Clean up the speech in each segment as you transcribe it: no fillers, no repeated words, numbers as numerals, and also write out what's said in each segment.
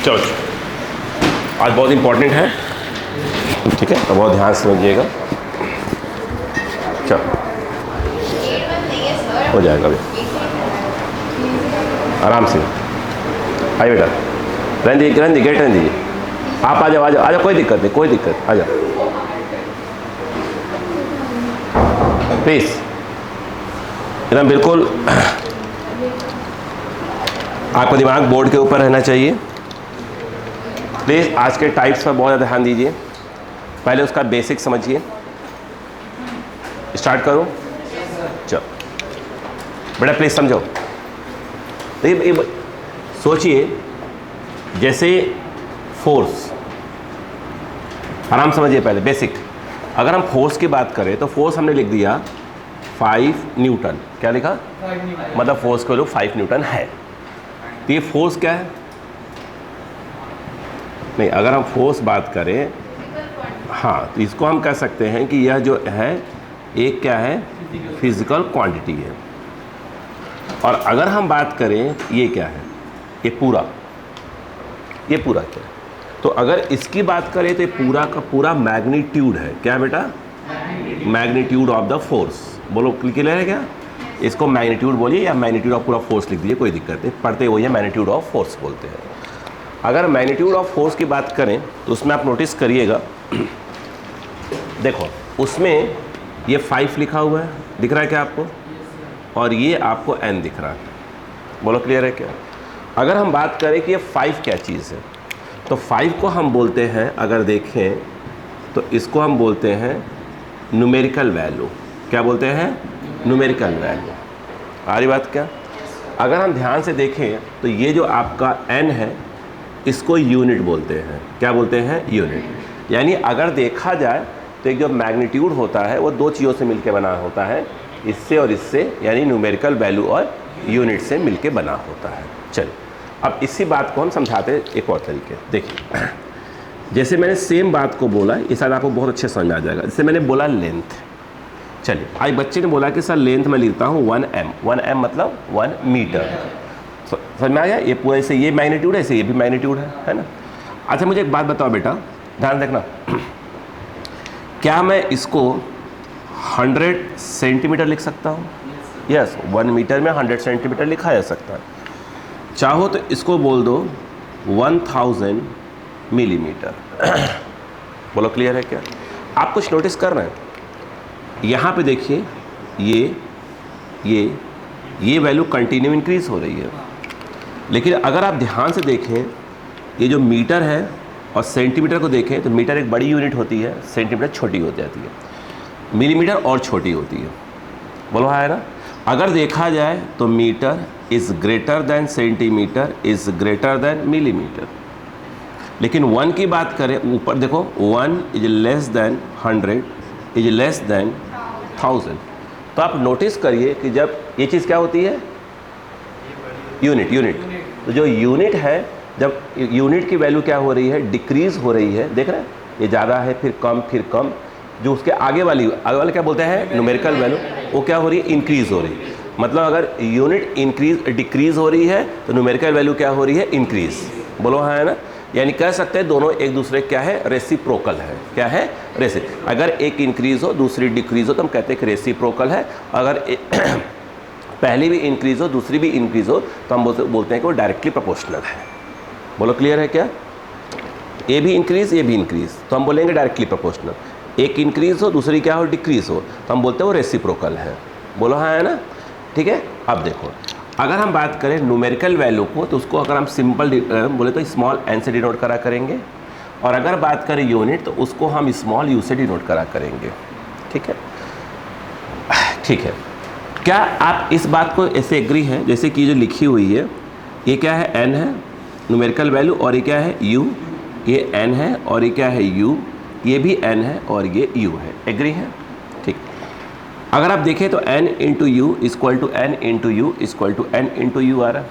चलो आज बहुत इम्पोर्टेंट है, ठीक है, तो बहुत ध्यान से समझिएगा। चलो हो जाएगा अभी, आराम से आइए बेटा, रहने दीजिए, गेट रहने दीजिए। आप आ जाओ, आ जाओ, आ जाओ, कोई दिक्कत नहीं, कोई दिक्कत, आ जाओ प्लीज़, एकदम बिल्कुल आपका दिमाग बोर्ड के ऊपर रहना चाहिए। प्लीज़ आज के टाइप्स पर बहुत ज़्यादा ध्यान दीजिए। पहले उसका बेसिक समझिए। स्टार्ट करूं? चलो बेटा प्लीज़ समझो। देखिए सोचिए, जैसे फोर्स, आराम समझिए पहले बेसिक। अगर हम फोर्स की बात करें तो फोर्स हमने लिख दिया 5 न्यूटन। क्या लिखा? मतलब फोर्स का वैल्यू 5 न्यूटन है। तो ये फोर्स क्या है? नहीं, अगर हम फोर्स बात करें, हाँ, तो इसको हम कह सकते हैं कि यह जो है एक क्या है, फिजिकल क्वांटिटी है। और अगर हम बात करें ये क्या है, ये पूरा क्या है? तो अगर इसकी बात करें तो ये पूरा का पूरा मैग्नीट्यूड है। क्या बेटा? Magnitude of the force. बोलो क्लियर है क्या? इसको मैग्नीट्यूड बोलिए या मैग्नीट्यूड ऑफ पूरा फोर्स लिख दीजिए, कोई दिक्कत नहीं, पढ़ते वही है, मैग्नीट्यूड ऑफ फोर्स बोलते हैं। अगर मैग्नीट्यूड ऑफ फोर्स की बात करें तो उसमें आप नोटिस करिएगा, देखो उसमें ये 5 लिखा हुआ है, दिख रहा है क्या आपको? और ये आपको n दिख रहा है। बोलो क्लियर है क्या? अगर हम बात करें कि ये 5 क्या चीज़ है, तो 5 को हम बोलते हैं, अगर देखें तो इसको हम बोलते हैं न्यूमेरिकल वैल्यू। क्या बोलते हैं? Numerical value. आ रही बात क्या? अगर हम ध्यान से देखें तो ये जो आपका n है, इसको यूनिट बोलते हैं। क्या बोलते हैं? यूनिट। यानी अगर देखा जाए तो एक जो मैग्नीट्यूड होता है वो 2 चीज़ों से मिलकर बना होता है, इससे और इससे, यानी न्यूमेरिकल वैल्यू और यूनिट से मिलके बना होता है। चलिए अब इसी बात को हम समझाते हैं एक और तरीके। देखिए, जैसे मैंने सेम बात को बोला, ये शायद आपको बहुत अच्छे समझ में आ जाएगा। जैसे मैंने बोला लेंथ। चलिए आज बच्चे ने बोला कि सर लेंथ में लिखता हूँ 1m। 1m मतलब 1 मीटर। समझ में आ गया? ये पूरा ऐसे ये मैग्नीट्यूड है, ऐसे ये भी मैग्नीट्यूड है ना? अच्छा मुझे एक बात बताओ बेटा, ध्यान रखना, क्या मैं इसको 100 सेंटीमीटर लिख सकता हूँ? यस, 1 मीटर में 100 सेंटीमीटर लिखा जा सकता है। चाहो तो इसको बोल दो 1000 मिलीमीटर। बोलो क्लियर है क्या? आप कुछ नोटिस कर रहे हैं? यहाँ पे देखिए, ये वैल्यू कंटिन्यू इंक्रीज हो रही है। लेकिन अगर आप ध्यान से देखें, ये जो मीटर है और सेंटीमीटर को देखें तो मीटर एक बड़ी यूनिट होती है, सेंटीमीटर छोटी हो जाती है, मिलीमीटर और छोटी होती है। बोलो है ना? अगर देखा जाए तो metre is greater than centimetre is greater than millimetre. लेकिन 1 की बात करें, ऊपर देखो 1 is less than 100 is less than 1000। तो आप नोटिस करिए कि जब ये चीज़ क्या होती है, यूनिट। तो जो यूनिट है, जब यूनिट की वैल्यू क्या हो रही है, डिक्रीज हो रही है। देख रहे हैं, ये ज़्यादा है, फिर कम, जो उसके आगे वाले क्या बोलते हैं, न्यूमेरिकल वैल्यू, वो क्या हो रही है, इंक्रीज हो रही है। मतलब अगर यूनिट डिक्रीज हो रही है तो न्यूमेरिकल वैल्यू क्या हो रही है, इंक्रीज। बोलो हाँ है ना? यानी कह सकते हैं दोनों एक दूसरे क्या है, रेसिप्रोकल है। क्या है? अगर एक इंक्रीज हो दूसरी डिक्रीज हो तो हम कहते हैं कि रेसिप्रोकल है। अगर पहली भी इंक्रीज हो दूसरी भी इंक्रीज हो तो हम बोलते हैं कि वो डायरेक्टली प्रोपोर्शनल है। बोलो क्लियर है क्या? ये भी इंक्रीज तो हम बोलेंगे डायरेक्टली प्रोपोर्शनल। एक इंक्रीज हो दूसरी क्या हो, डिक्रीज हो, तो हम बोलते हैं वो रेसिप्रोकल है। बोलो हाँ है ना? ठीक है। अब देखो, अगर हम बात करें न्यूमेरिकल वैल्यू को तो उसको अगर हम सिंपल बोले तो स्मॉल n से डिनोट करा करेंगे, और अगर बात करें यूनिट तो उसको हम स्मॉल u से डिनोट करा करेंगे। ठीक है। क्या आप इस बात को ऐसे एग्री हैं, जैसे कि जो लिखी हुई है, ये क्या है, n है न्यूमेरिकल वैल्यू, और ये क्या है, u, ये n है और ये क्या है, u, ये भी n है और ये u है। एग्री है? ठीक। अगर आप देखें तो n into u equal to n into u equal to n into u आ रहा है।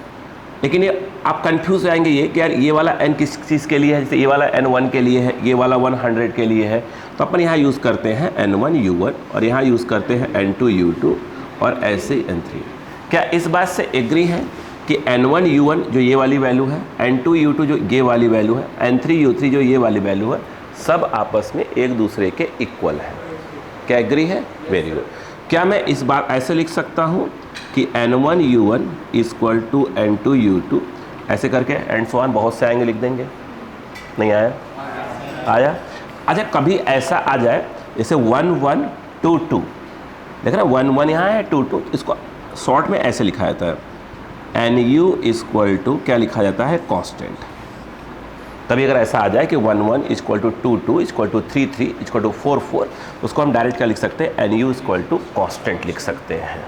लेकिन ये आप कंफ्यूज हो जाएंगे, ये कि यार ये वाला n किस चीज़ के लिए है, जैसे ये वाला n1 के लिए है, ये वाला 100 के लिए है, तो अपन यहाँ यूज़ करते हैं n1 u1 और यहाँ यूज़ करते हैं n2 u2 और ऐसे ही n3। क्या इस बात से एग्री हैं कि N1U1 जो ये वाली वैल्यू है, N2U2 जो ये वाली वैल्यू है, N3U3 जो ये वाली वैल्यू है, सब आपस में एक दूसरे के इक्वल है। क्या एग्री है? Very good. क्या मैं इस बार ऐसे लिख सकता हूँ कि N1U1 इक्वल टू N2U2 ऐसे करके एंड सो ऑन, बहुत से आएंगे लिख देंगे। नहीं आया? आया? अच्छा, कभी ऐसा आ जाए जैसे 1 1 2 2, देख रहे 1 1 यहाँ है, 2 2, इसको शॉर्ट में ऐसे लिखा जाता है NU इक्वल टू क्या लिखा जाता है? कांस्टेंट। तभी अगर ऐसा आ जाए कि 1 1 equal to 2 2 equal to 3 3 equal to 4 4, उसको हम डायरेक्ट क्या लिख सकते हैं? NU इक्वल टू कांस्टेंट लिख सकते हैं।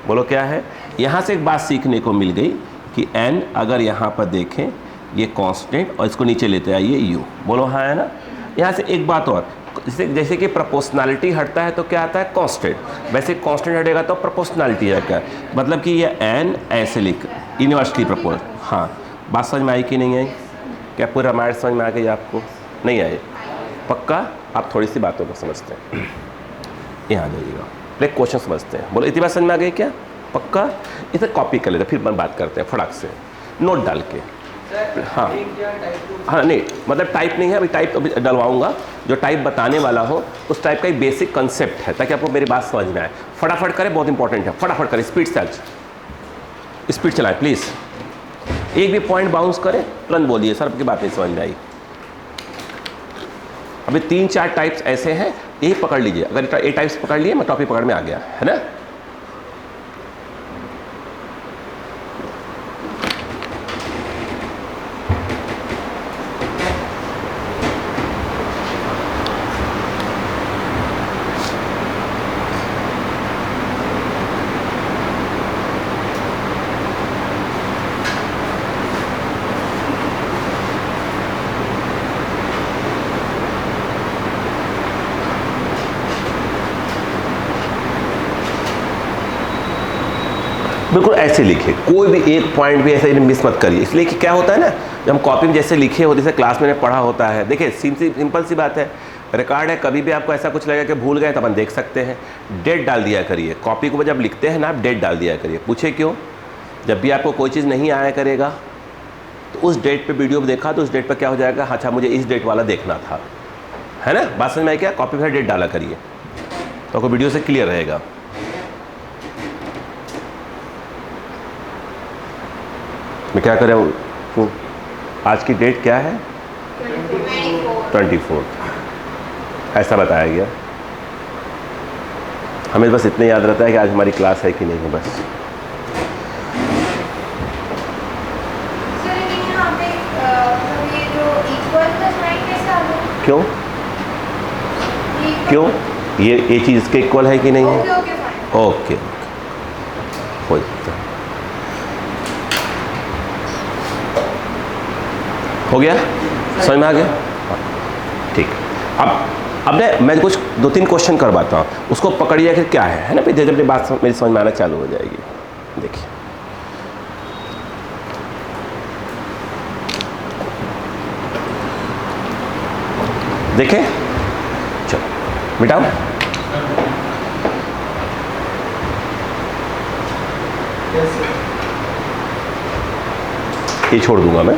बोलो क्या है? यहाँ से एक बात सीखने को मिल गई कि n अगर यहाँ पर देखें ये कांस्टेंट और इसको नीचे लेते आइए u। बोलो हाँ है ना? यहाँ से एक बात और, जैसे कि प्रोपोर्शनलिटी हटता है तो क्या आता है? कांस्टेंट। वैसे कांस्टेंट हटेगा तो प्रोपोर्शनलिटी हटेगा, मतलब कि ये n ऐसे लिख इन्वर्सली प्रोपोर्श। हाँ, बात समझ में आई कि नहीं आई? क्या पूरा रामायण समझ में आ गई आपको? नहीं आए? पक्का? आप थोड़ी सी बातों को समझते हैं। यहाँ आ जाइएगा, एक क्वेश्चन समझते हैं। बोलो इतनी बात समझ में आ गई क्या? पक्का? इसे कॉपी कर लेते, फिर बात करते हैं फटाक से नोट डाल के। हाँ हाँ, नहीं मतलब टाइप नहीं है अभी, टाइप अभी डलवाऊंगा। जो टाइप बताने वाला हो उस टाइप का एक बेसिक कंसेप्ट है, ताकि आपको मेरी बात समझ में आए। फटाफट करें, बहुत इंपॉर्टेंट है। फटाफट करें, स्पीड से आज स्पीड चलाएं प्लीज़। एक भी पॉइंट बाउंस करें तुरंत बोलिए सर आपकी बात नहीं समझ में आई। अभी 3 4 टाइप्स ऐसे हैं, यही पकड़ लीजिए। अगर ये टाइप्स पकड़ लिए मैं टॉपिक पकड़ में आ गया, है ना? बिल्कुल ऐसे लिखे, कोई भी एक पॉइंट भी ऐसे मिस मत करिए। इसलिए कि क्या होता है ना, जब हम कॉपी में जैसे लिखे होते, जैसे क्लास में पढ़ा होता है, देखिए सिंपल सी बात है, रिकॉर्ड है, कभी भी आपको ऐसा कुछ लगेगा कि भूल गए तो अपन देख सकते हैं। डेट डाल दिया करिए कॉपी को, जब लिखते हैं ना आप डेट डाल दिया करिए। पूछे क्यों? जब भी आपको कोई चीज़ नहीं आया करेगा तो उस डेट पे वीडियो देखा तो उस डेट पर क्या हो जाएगा, अच्छा मुझे इस डेट वाला देखना था, है ना? बात समझ में आई क्या? कॉपी पर डेट डाला करिए तो आपको वीडियो से क्लियर रहेगा। मैं क्या करें, आज की डेट क्या है? 24 ऐसा बताया गया। हमें बस इतना याद रहता है कि आज हमारी क्लास है कि नहीं है, बस। क्यों? क्यों? ये चीज़ इसके इक्वल है कि नहीं है? ओके, हो जाता है। हो गया? समझ में आ गया? ठीक। अब मैं कुछ 2-3 क्वेश्चन करवाता हूँ, उसको पकड़िए कि क्या है ना? फिर जब जब बात मेरी समझ में आना चालू हो जाएगी। देखिए, देखें, चलो मिटाओ। ये छोड़ दूंगा मैं।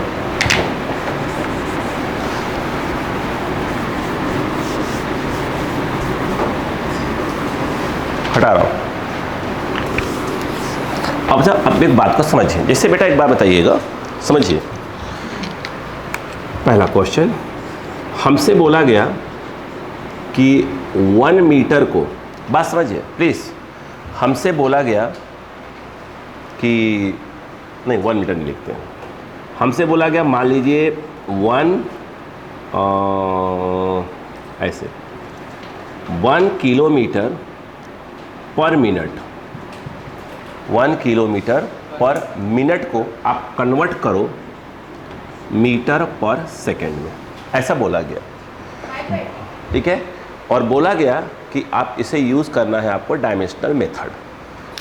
हटा रहा हूँ। अब एक बात को समझिए। जैसे बेटा एक बात बताइएगा, समझिए। पहला क्वेश्चन, हमसे बोला गया कि 1 मीटर को, बात समझिए प्लीज़। हमसे बोला गया कि नहीं 1 मीटर नहीं लिखते हैं। हमसे बोला गया, मान लीजिए 1 किलोमीटर पर मिनट, 1 किलोमीटर पर मिनट को आप कन्वर्ट करो मीटर पर सेकंड में, ऐसा बोला गया। ठीक है? और बोला गया कि आप इसे यूज़ करना है आपको डायमेंशनल मेथड,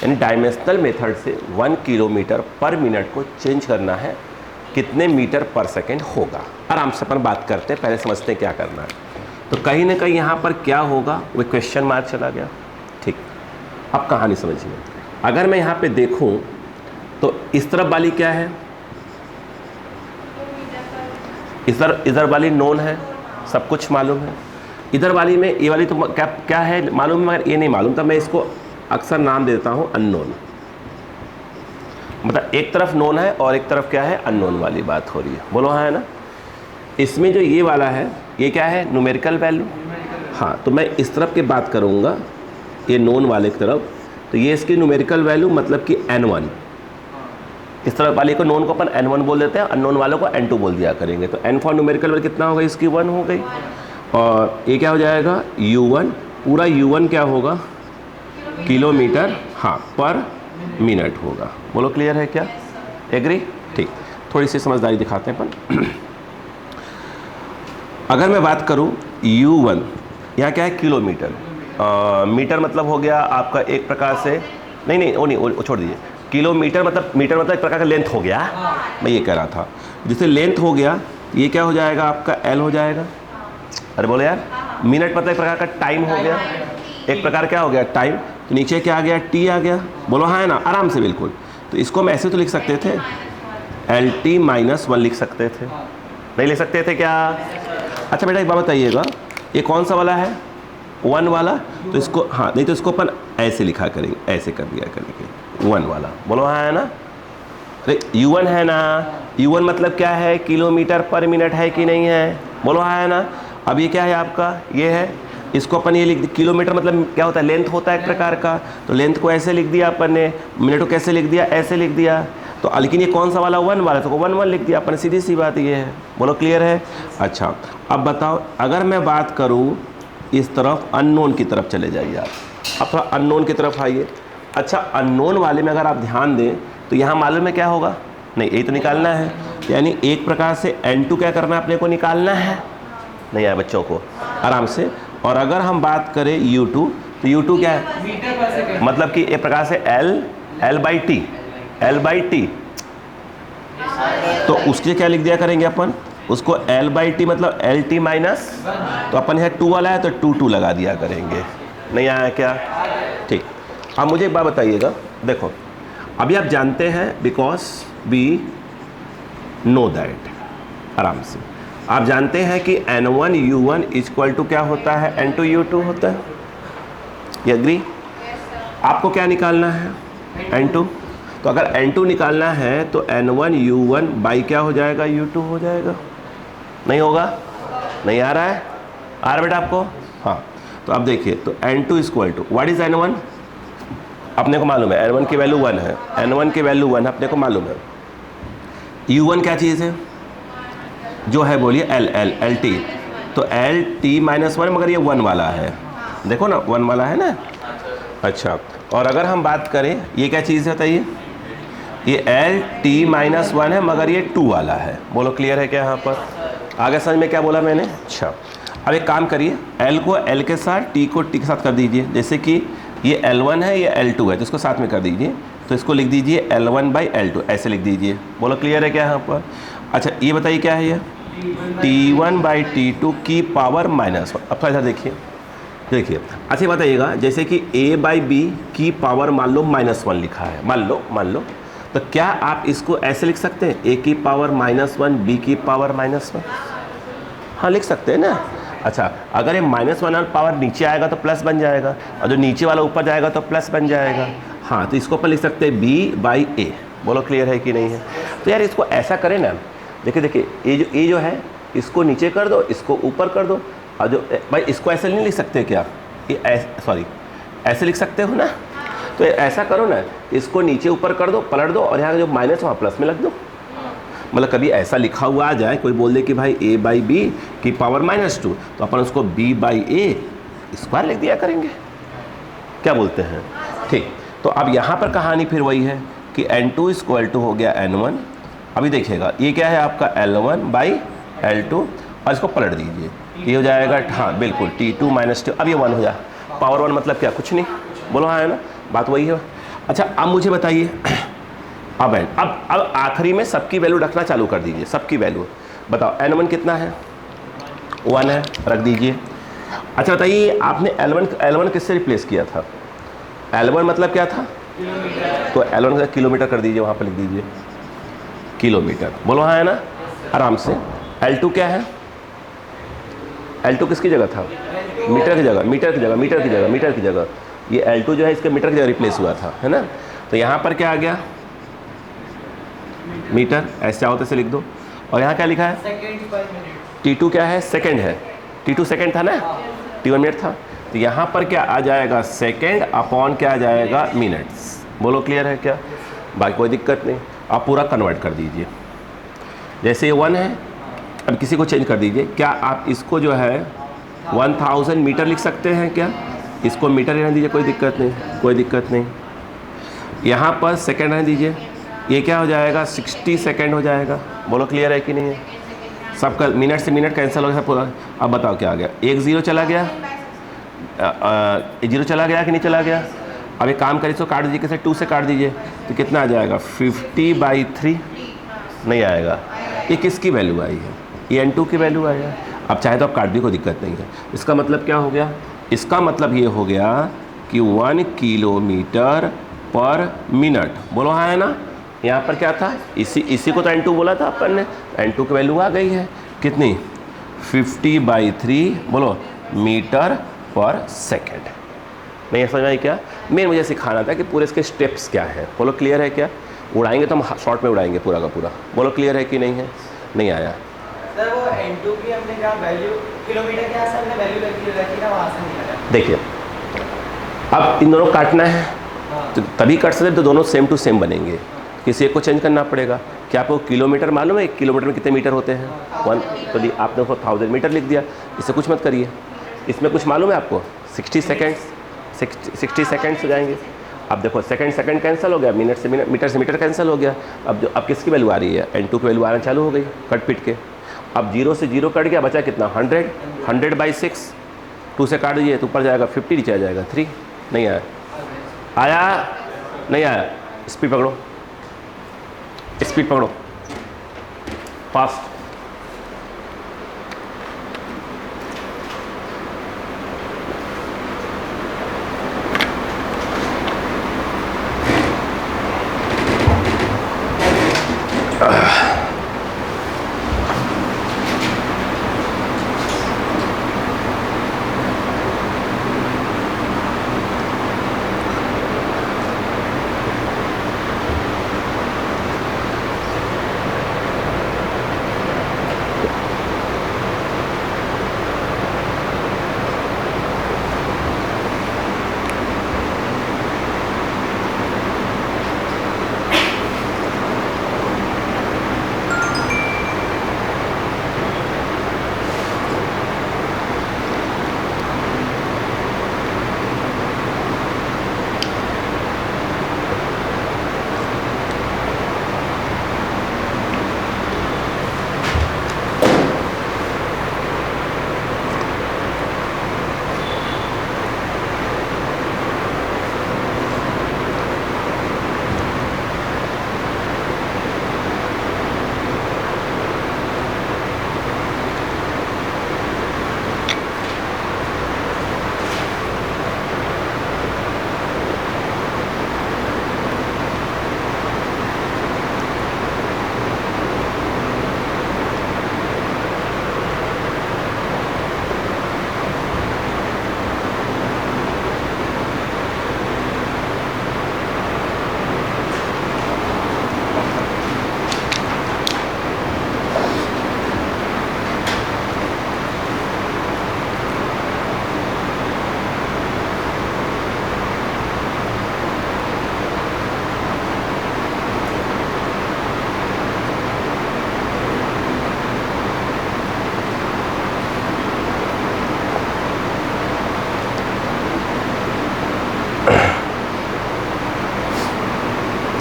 यानी डायमेंशनल मेथड से 1 किलोमीटर पर मिनट को चेंज करना है, कितने मीटर पर सेकंड होगा। आराम से अपन बात करते हैं, पहले समझते हैं क्या करना है। तो कहीं ना कहीं यहाँ पर क्या होगा, वो क्वेश्चन मार्क चला गया। ठीक, अब कहानी समझिए। अगर मैं यहाँ पे देखूँ तो इस तरफ वाली क्या है, इधर वाली नोन है, सब कुछ मालूम है। इधर वाली में ये वाली तो क्या क्या है मालूम है, मगर ये नहीं मालूम, तो मैं इसको अक्सर नाम देता हूँ अननोन। मतलब एक तरफ नोन है और एक तरफ क्या है, अननोन वाली बात हो रही है। बोलो हाँ है ना। इसमें जो ये वाला है ये क्या है, न्यूमेरिकल वैल्यू। हाँ, तो मैं इस तरफ की बात करूँगा, ये नोन वाले की तरफ, तो ये इसकी न्यूमेरिकल वैल्यू मतलब कि n1। इस तरफ वाले को नोन को अपन n1 बोल देते हैं, अननोन वालों को n2 बोल दिया करेंगे। तो n फॉर न्यूमेरिकल वैल्यू कितना होगा, इसकी 1 हो गई। और ये क्या हो जाएगा, u1, पूरा u1 क्या होगा, किलोमीटर हाँ पर मिनट होगा। बोलो क्लियर है क्या, एग्री। ठीक, थोड़ी सी समझदारी दिखाते हैं अपन। अगर मैं बात करूं u1, यहाँ क्या है, किलोमीटर, मीटर मतलब हो गया आपका एक प्रकार से, नहीं वो छोड़ दीजिए, किलोमीटर मतलब, मीटर मतलब एक प्रकार का लेंथ हो गया, मैं ये कह रहा था। जिससे लेंथ हो गया, ये क्या हो जाएगा आपका l हो जाएगा। अरे बोलो यार, मिनट मतलब एक प्रकार का टाइम हो गया, एक प्रकार क्या हो गया, टाइम। तो नीचे क्या आ गया, t आ गया। बोलो हाँ है ना, आराम से बिल्कुल। तो इसको हम ऐसे तो लिख सकते थे, LT-1 लिख सकते थे, नहीं लिख सकते थे क्या। अच्छा बेटा एक बात बताइएगा, ये कौन सा वाला है, 1 वाला। तो इसको हाँ, नहीं तो इसको अपन ऐसे लिखा करेंगे, ऐसे कर दिया करेंगे 1 वाला। बोलो हाँ है ना। अरे u1 है ना, u1 मतलब क्या है, किलोमीटर पर मिनट है कि नहीं है। बोलो हाँ है ना। अब ये क्या है आपका, ये है, इसको अपन ये लिख दिया, किलोमीटर मतलब क्या होता है, लेंथ होता है एक प्रकार का। तो लेंथ को ऐसे लिख दिया अपन ने, मिनट को कैसे लिख दिया, ऐसे लिख दिया। तो लेकिन ये कौन सा वाला, 1 वाला, तो 1 लिख दिया अपन, सीधी सी बात ये है। बोलो क्लियर है। अच्छा अब बताओ, अगर मैं बात करूँ इस तरफ, अननोन की तरफ चले जाइए आप, अब थोड़ा अननोन की तरफ आइए। अच्छा अननोन वाले में अगर आप ध्यान दें तो यहाँ मालूम है क्या होगा, नहीं यही तो निकालना है, यानी एक प्रकार से n2 क्या करना है अपने को, निकालना है। नहीं आया बच्चों को, आराम से। और अगर हम बात करें u2, तो u2 क्या है, मतलब कि एक प्रकार से L/T, तो उसके क्या लिख दिया करेंगे अपन, उसको L/T मतलब LT माइनस, तो अपन यहाँ 2 वाला है तो 2 लगा दिया करेंगे। नहीं आया क्या, ठीक। अब मुझे एक बात बताइएगा, देखो अभी आप जानते हैं, बिकॉज वी नो दैट, आराम से आप जानते हैं कि N1 U1 इक्वल टू क्या होता है, N2 U2 होता है। ये एग्री। आपको क्या निकालना है, N2। तो अगर N2 निकालना है तो N1 U1 बाई क्या हो जाएगा, U2 हो जाएगा। नहीं होगा, नहीं आ रहा है, आ रहा बेटा आपको, हाँ। तो अब देखिए, तो N2 equal to what is N1, अपने को मालूम है N1 की वैल्यू 1 है, N1 की वैल्यू 1 है, अपने को मालूम है। U1 क्या चीज़ है, जो है बोलिए LT, तो LT-1, मगर ये 1 वाला है, देखो ना 1 वाला है ना। अच्छा, और अगर हम बात करें ये क्या चीज़ है बताइए, ये LT-1 है मगर ये 2 वाला है। बोलो क्लियर है क्या यहाँ पर, आगे समझ में क्या बोला मैंने। अच्छा अब एक काम करिए, L को L के साथ, T को T के साथ कर दीजिए। जैसे कि ये L1 है, ये L2 है, तो इसको साथ में कर दीजिए। तो इसको लिख दीजिए L1/L2, ऐसे लिख दीजिए। बोलो क्लियर है क्या यहाँ पर। अच्छा ये बताइए क्या है, ये T1/T2 की पावर -1। अब थोड़ा इधर देखिए, अच्छा बताइएगा, जैसे कि A/B की पावर मान लो -1 लिखा है, मान लो, तो क्या आप इसको ऐसे लिख सकते हैं, A की पावर -1, B की पावर -1, हाँ लिख सकते हैं ना। अच्छा अगर ये -1 पावर नीचे आएगा तो प्लस बन जाएगा, और जो नीचे वाला ऊपर जाएगा तो प्लस बन जाएगा। हाँ, तो इसको अपन लिख सकते हैं B/A। बोलो क्लियर है कि नहीं है। तो यार इसको ऐसा करें ना, देखिए ये जो है, इसको नीचे कर दो, इसको ऊपर कर दो, और जो भाई इसको ऐसे नहीं लिख सकते क्या, ये सॉरी ऐसे लिख सकते हो ना। तो ऐसा करो ना, इसको नीचे ऊपर कर दो, पलट दो, और यहाँ जो माइनस वहाँ प्लस में लग दो। मतलब कभी ऐसा लिखा हुआ आ जाए, कोई बोल दे कि भाई A/B की पावर -2, तो अपन उसको B/A स्क्वायर लिख दिया करेंगे। क्या बोलते हैं, ठीक। तो अब यहाँ पर कहानी फिर वही है कि N2 इक्वल टू हो गया N1। अभी देखिएगा ये क्या है आपका L1/L2, और इसको पलट दीजिए, ये हो जाएगा, हाँ बिल्कुल T2 - T। अब ये 1 हो जाए, पावर 1 मतलब क्या, कुछ नहीं। बोलो हाँ है ना, बात वही है। अच्छा अब मुझे बताइए, अब आखिरी में सबकी वैल्यू रखना चालू कर दीजिए, सबकी वैल्यू बताओ। N1 कितना है, 1 है, रख दीजिए। अच्छा बताइए, आपने L1 किससे रिप्लेस किया था, L1 मतलब क्या था, तो L1 का किलोमीटर कर दीजिए, वहाँ पर लिख दीजिए किलोमीटर। बोलो हाँ है ना, आराम से। L2 क्या है? L2 किसकी जगह था? मीटर की जगह, मीटर की जगह, मीटर की जगह, मीटर की जगह। ये L2 जो है इसके मीटर की जगह रिप्लेस हुआ था, है ना। तो यहाँ पर क्या आ गया? मीटर। ऐसे चाहो तो ऐसे लिख दो। और यहाँ क्या लिखा है? T2 क्या है? सेकेंड है। T2 सेकेंड था ना, T1 मिनट था। तो यहाँ पर क्या आ जाएगा? सेकेंड अपॉन क्या आ जाएगा? मिनट्स। बोलो क्लियर है क्या? बाकी कोई दिक्कत नहीं। आप पूरा कन्वर्ट कर दीजिए। जैसे ये 1 है, अब किसी को चेंज कर दीजिए। क्या आप इसको जो है 1000 मीटर लिख सकते हैं क्या? इसको मीटर रहने दीजिए, कोई दिक्कत नहीं, कोई दिक्कत नहीं। यहाँ पर सेकेंड रहने दीजिए। ये क्या हो जाएगा? 60 सेकेंड हो जाएगा। बोलो क्लियर है कि नहीं है? सबका मिनट से मिनट कैंसिल हो गया पूरा। अब बताओ क्या आ गया? एक ज़ीरो चला गया, जीरो चला गया कि नहीं चला गया? अब एक काम करिए, इसको काट दीजिए, कैसे 2 से काट दीजिए तो कितना आ जाएगा? 50/3 नहीं आएगा। ये किसकी वैल्यू आई है? ये N2 की वैल्यू आई है। अब चाहे तो आप काट भी, कोई दिक्कत नहीं है। इसका मतलब क्या हो गया? इसका मतलब ये हो गया कि 1 किलोमीटर पर मिनट। बोलो हाँ है ना। यहाँ पर क्या था? इसी को तो N2 बोला था अपन ने। N2 की वैल्यू आ गई है कितनी? 50/3 बोलो मीटर पर सेकेंड। नहीं समझ आई क्या? मेन मुझे सिखाना था कि पूरे इसके स्टेप्स क्या है। बोलो क्लियर है क्या? उड़ाएंगे तो हम शॉर्ट में उड़ाएंगे पूरा का पूरा। बोलो क्लियर है कि नहीं है? नहीं आया सर। वो N2 की हमने क्या वैल्यू किलोमीटर के आसपास हमने वैल्यू रखी ना, वहाँ से निकाला। देखिए, अब इन दोनों काटना है तो तभी काट सकते, तो दोनों सेम टू सेम बनेंगे। किसी एक को चेंज करना पड़ेगा। क्या आपको किलोमीटर मालूम है? 1 किलोमीटर में कितने मीटर होते हैं? 1। तो आपने उसको 1000 मीटर लिख दिया। इससे कुछ मत करिए। इसमें कुछ मालूम है आपको? 60 सेकेंड्स हो जाएंगे। अब देखो सेकंड कैंसिल हो गया, मिनट से मिनट, मीटर से मीटर कैंसिल हो गया। अब किसकी वैल्यू आ रही है? N2 की वैल्यू आना चालू हो गई कट पिट के। अब 0 से 0 कट गया, बचा कितना? 100/6। 2 से काट दीजिए तो ऊपर जाएगा 50, नीचे आ जाएगा 3। नहीं आया? आया? नहीं आया? स्पीड पकड़ो, स्पीड पकड़ो, फास्ट।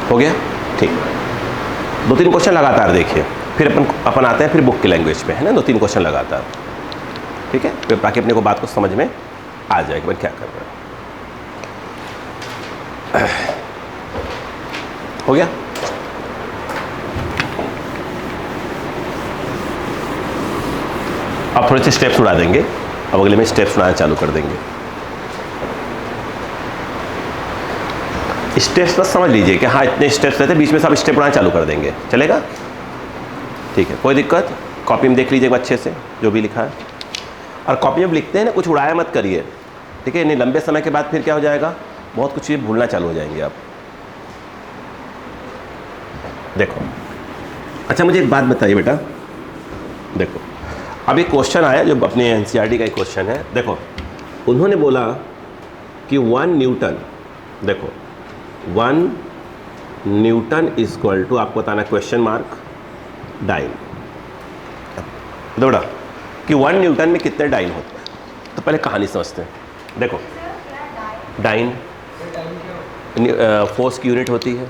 हो गया? ठीक। 2-3 क्वेश्चन लगातार देखिए, फिर अपन आते हैं फिर बुक की लैंग्वेज में, है ना। 2-3 क्वेश्चन लगातार, ठीक है, फिर ताकि अपने को बात को समझ में आ जाए कि मैं क्या कर रहा हूँ। हो गया? अब थोड़े से स्टेप्स उड़ा देंगे। अब अगले में स्टेप्स उड़ाना चालू कर देंगे। स्टेप्स बस समझ लीजिए कि हाँ इतने स्टेप्स रहते हैं, बीच में सब स्टेप उड़ाना चालू कर देंगे, चलेगा? ठीक है, कोई दिक्कत? कॉपी में देख लीजिएगा अच्छे से जो भी लिखा है, और कॉपी में लिखते हैं ना कुछ उड़ाया मत करिए, ठीक है? नहीं लंबे समय के बाद फिर क्या हो जाएगा, बहुत कुछ चीज़ें भूलना चालू हो जाएंगे आप। देखो अच्छा मुझे एक बात बताइए बेटा, देखो अभी क्वेश्चन आया जो अपने एनसीईआरटी का एक क्वेश्चन है। देखो उन्होंने बोला कि 1 न्यूटन, देखो 1 न्यूटन इज इक्वल टू, आपको बताना क्वेश्चन मार्क डाइन। बेटा कि 1 न्यूटन में कितने डाइन होते हैं, तो पहले कहानी समझते हैं। देखो डाइन फोर्स की यूनिट होती है।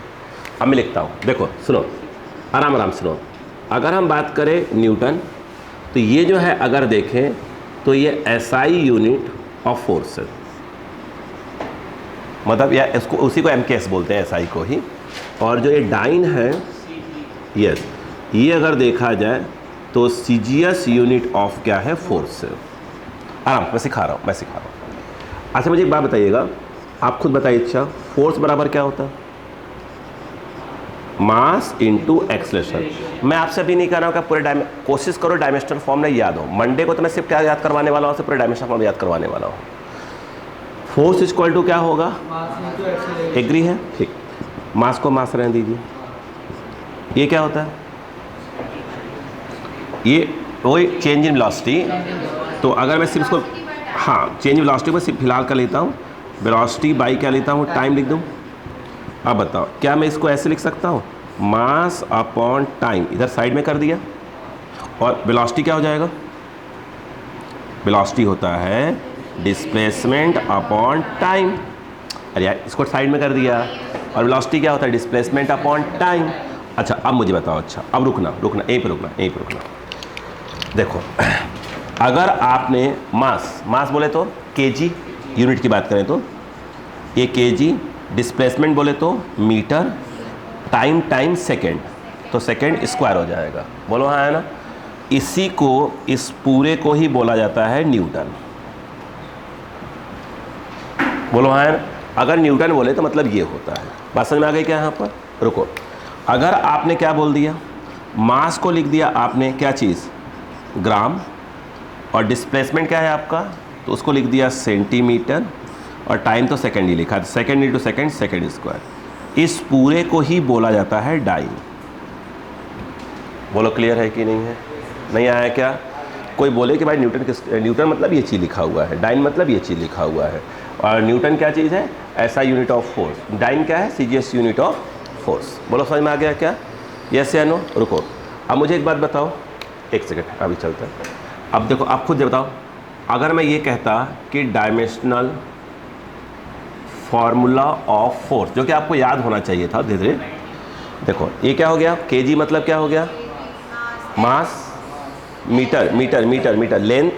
अब मैं लिखता हूँ, देखो सुनो आराम आराम सुनो। अगर हम बात करें न्यूटन, तो ये जो है अगर देखें तो ये एसआई यूनिट ऑफ फोर्स है, मतलब या इसको उसी को एमकेएस बोलते हैं, एसआई को ही। और जो ये डाइन है, यस, ये अगर देखा जाए तो सीजीएस यूनिट ऑफ क्या है, फोर्स है। आराम मैं सिखा रहा हूँ। अच्छा मुझे एक बात बताइएगा, आप खुद बताइए, अच्छा फोर्स बराबर क्या होता है? Mass into acceleration. मैं आपसे अभी नहीं कह रहा हूँ कि पूरे कोशिश करो डायमेंशनल फॉर्म नहीं याद हो। मंडे को तो मैं सिर्फ क्या याद करवाने वाला हूँ, सिर्फ पूरे डायमेंशनल फॉर्म याद करवाने वाला हूँ। फोर्स इक्वल टू क्या होगा, एग्री है? ठीक, मास को मास रहने दीजिए। ये क्या होता है, ये वही चेंज इन वेलोसिटी। तो अगर मैं सिर्फ इसको, हाँ चेंज इन वेलोसिटी को सिर्फ फिलहाल कर लेता हूँ, वेलोसिटी बाई क्या लेता हूँ, टाइम लिख दूँ। अब बताओ क्या मैं इसको ऐसे लिख सकता हूँ, मास अपॉन टाइम, इधर साइड में कर दिया, और वेलोसिटी क्या हो जाएगा, वेलोसिटी होता है डिस्प्लेसमेंट अपॉन टाइम। अरे यार इसको साइड में कर दिया, और वेलोसिटी क्या होता है, डिस्प्लेसमेंट अपॉन टाइम। अच्छा अब मुझे बताओ, अच्छा अब रुकना यहीं पे रुकना। देखो अगर आपने मास बोले तो केजी, यूनिट की बात करें तो ये केजी, डिस्प्लेसमेंट बोले तो मीटर, टाइम सेकंड, तो सेकंड स्क्वायर हो जाएगा। बोलो हाँ है ना? इसी को, इस पूरे को ही बोला जाता है न्यूटन। बोलो हाँ है ना? अगर न्यूटन बोले तो मतलब ये होता है। बात समझ में आ गई क्या? यहाँ पर रुको, अगर आपने क्या बोल दिया, मास को लिख दिया आपने क्या चीज़, ग्राम, और डिस्प्लेसमेंट क्या है आपका, तो उसको लिख दिया सेंटीमीटर, और टाइम तो सेकंड ही लिखा, सेकंड इंटू सेकंड स्क्वायर। इस पूरे को ही बोला जाता है डाइन। बोलो क्लियर है कि नहीं है? नहीं आया क्या? कोई बोले कि भाई न्यूटन मतलब ये चीज़ लिखा हुआ है, डाइन मतलब ये चीज़ लिखा हुआ है, और न्यूटन क्या चीज़ है, ऐसा यूनिट ऑफ फोर्स, डाइन क्या है, सीजीएस यूनिट ऑफ फोर्स। बोलो समझ में आ गया क्या? यस या नो? रुको अब मुझे एक बात बताओ, एक सेकेंड अभी चलता है। अब देखो आप खुद बताओ, अगर मैं ये कहता कि डायमेंशनल फॉर्मूला ऑफ फोर्स, जो कि आपको याद होना चाहिए था धीरे धीरे। देखो ये क्या हो गया, केजी मतलब क्या हो गया, मास, मीटर, लेंथ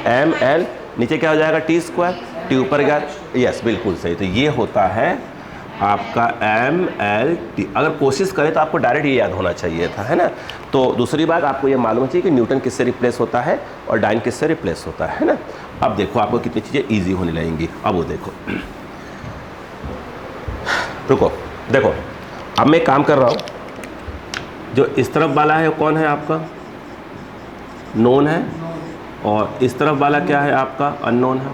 ml, नीचे क्या हो जाएगा, टी स्क्वायर, टी ऊपर गया, यस बिल्कुल सही। तो ये होता है आपका ml। अगर कोशिश करें तो आपको डायरेक्ट ये याद होना चाहिए था, है ना? तो दूसरी बात आपको ये मालूम चाहिए कि न्यूटन किससे रिप्लेस होता है और डाइन किससे रिप्लेस होता है ना? अब देखो आपको कितनी चीज़ें ईजी होने लगेंगी। अब वो देखो, रुको देखो, अब मैं काम कर रहा हूँ, जो इस तरफ वाला है कौन है आपका, नोन है, और इस तरफ वाला क्या है आपका, अननोन है।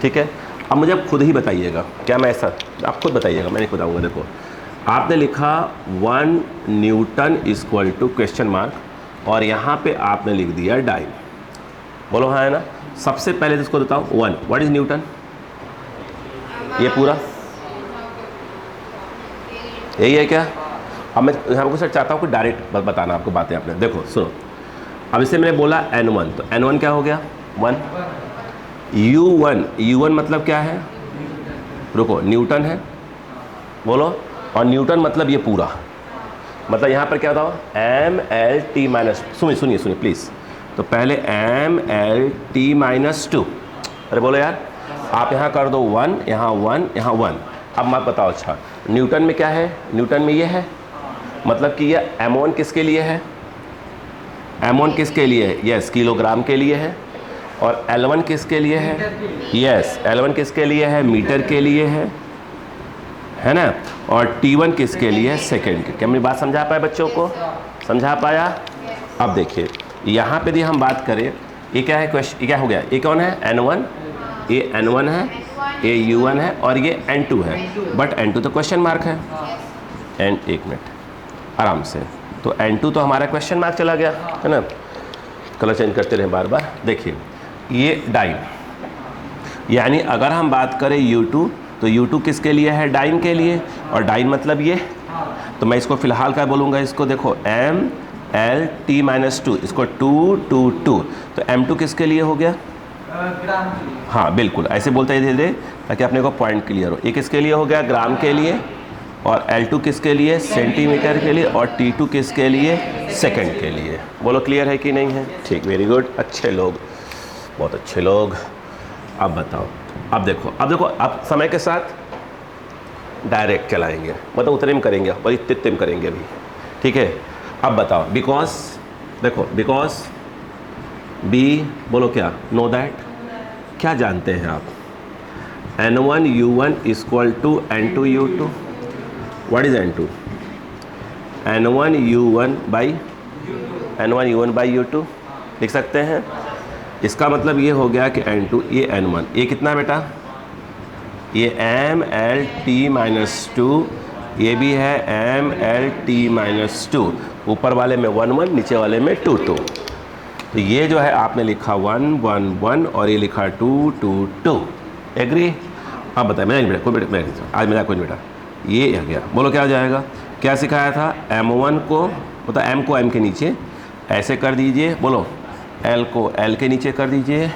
ठीक है, अब मुझे आप खुद ही बताइएगा, क्या मैं ऐसा, आप खुद बताइएगा, मैं नहीं बताऊँगा। देखो आपने लिखा 1 newton equal to question mark, और यहाँ पे आपने लिख दिया डाइन। बोलो हाँ है ना? सबसे पहले तो इसको बताओ 1, व्हाट इज न्यूटन, ये पूरा यही है क्या? अब मैं हमको सर चाहता हूँ कि डायरेक्ट बताना आपको बातें आपने। देखो सुनो, अब इसे मैंने बोला n1, तो n1 क्या हो गया, 1। u1 मतलब क्या है, रुको न्यूटन है, बोलो, और न्यूटन मतलब ये पूरा, मतलब यहाँ पर क्या होता है, mlt माइनस, सुनिए प्लीज़, तो पहले mlt-2, अरे बोलो यार, आप यहाँ कर दो 1, यहाँ 1, यहाँ 1। अब मत बताओ, अच्छा न्यूटन में क्या है, न्यूटन में ये है, मतलब कि ये m1 किसके लिए है, m1 किसके लिए है, यस किलोग्राम के लिए है, और L1 किसके लिए है, यस L1 किसके लिए है, मीटर के लिए है, है ना, और T1 किसके लिए, सेकेंड के। क्या मेरी बात समझा पाया बच्चों को, समझा पाया? अब देखिए यहाँ पे यदि हम बात करें, ये क्या है क्वेश्चन, ये क्या हो गया, ये कौन है N1, ये N1 है, ये U1 है और ये N2 है, बट N2 तो क्वेश्चन मार्क है। एक मिनट आराम से, तो N2 तो हमारा क्वेश्चन मार्क चला गया है ना, कलर चेंज करते रहे बार बार। देखिए ये डाइन, यानी अगर हम बात करें U2 तो U2 किसके लिए है, डाइन के लिए, और डाइन मतलब ये, तो मैं इसको फिलहाल क्या बोलूँगा, इसको देखो MLT-2, इसको 2 2 2, तो M2 किसके लिए हो गया, हाँ बिल्कुल ऐसे बोलते हैं धीरे धीरे ताकि अपने को पॉइंट क्लियर हो। ये किसके लिए हो गया, ग्राम के लिए, और L2 किसके लिए, सेंटीमीटर के लिए, और T2 किसके लिए, सेकंड के लिए। बोलो क्लियर है कि नहीं है? ठीक, वेरी गुड, अच्छे लोग, बहुत अच्छे लोग। अब बताओ, अब देखो अब समय के साथ डायरेक्ट चलाएंगे, मतलब उतरे में करेंगे और इतने में करेंगे अभी, ठीक है। अब बताओ बिकॉज, देखो बिकॉज बी, बोलो क्या, नो दैट, क्या जानते हैं आप, N1 U1 equal to N2 U2, what is N2, N1 U1 by U2 लिख सकते हैं। इसका मतलब ये हो गया कि N2, ये N1, ये कितना बेटा, ये MLT-2, ये भी है MLT-2, ऊपर वाले में 1 1, नीचे वाले में 2 2, तो ये जो है आपने लिखा 1 1 1 और ये लिखा 2 2 2, एग्री? अब बताए, मेरा बेटा कोई बेटा, आज मेरा कोई बेटा, ये आ गया, बोलो क्या हो जाएगा, क्या सिखाया था, M1 को, मतलब M को M के नीचे ऐसे कर दीजिए, बोलो L को L के नीचे कर दीजिए,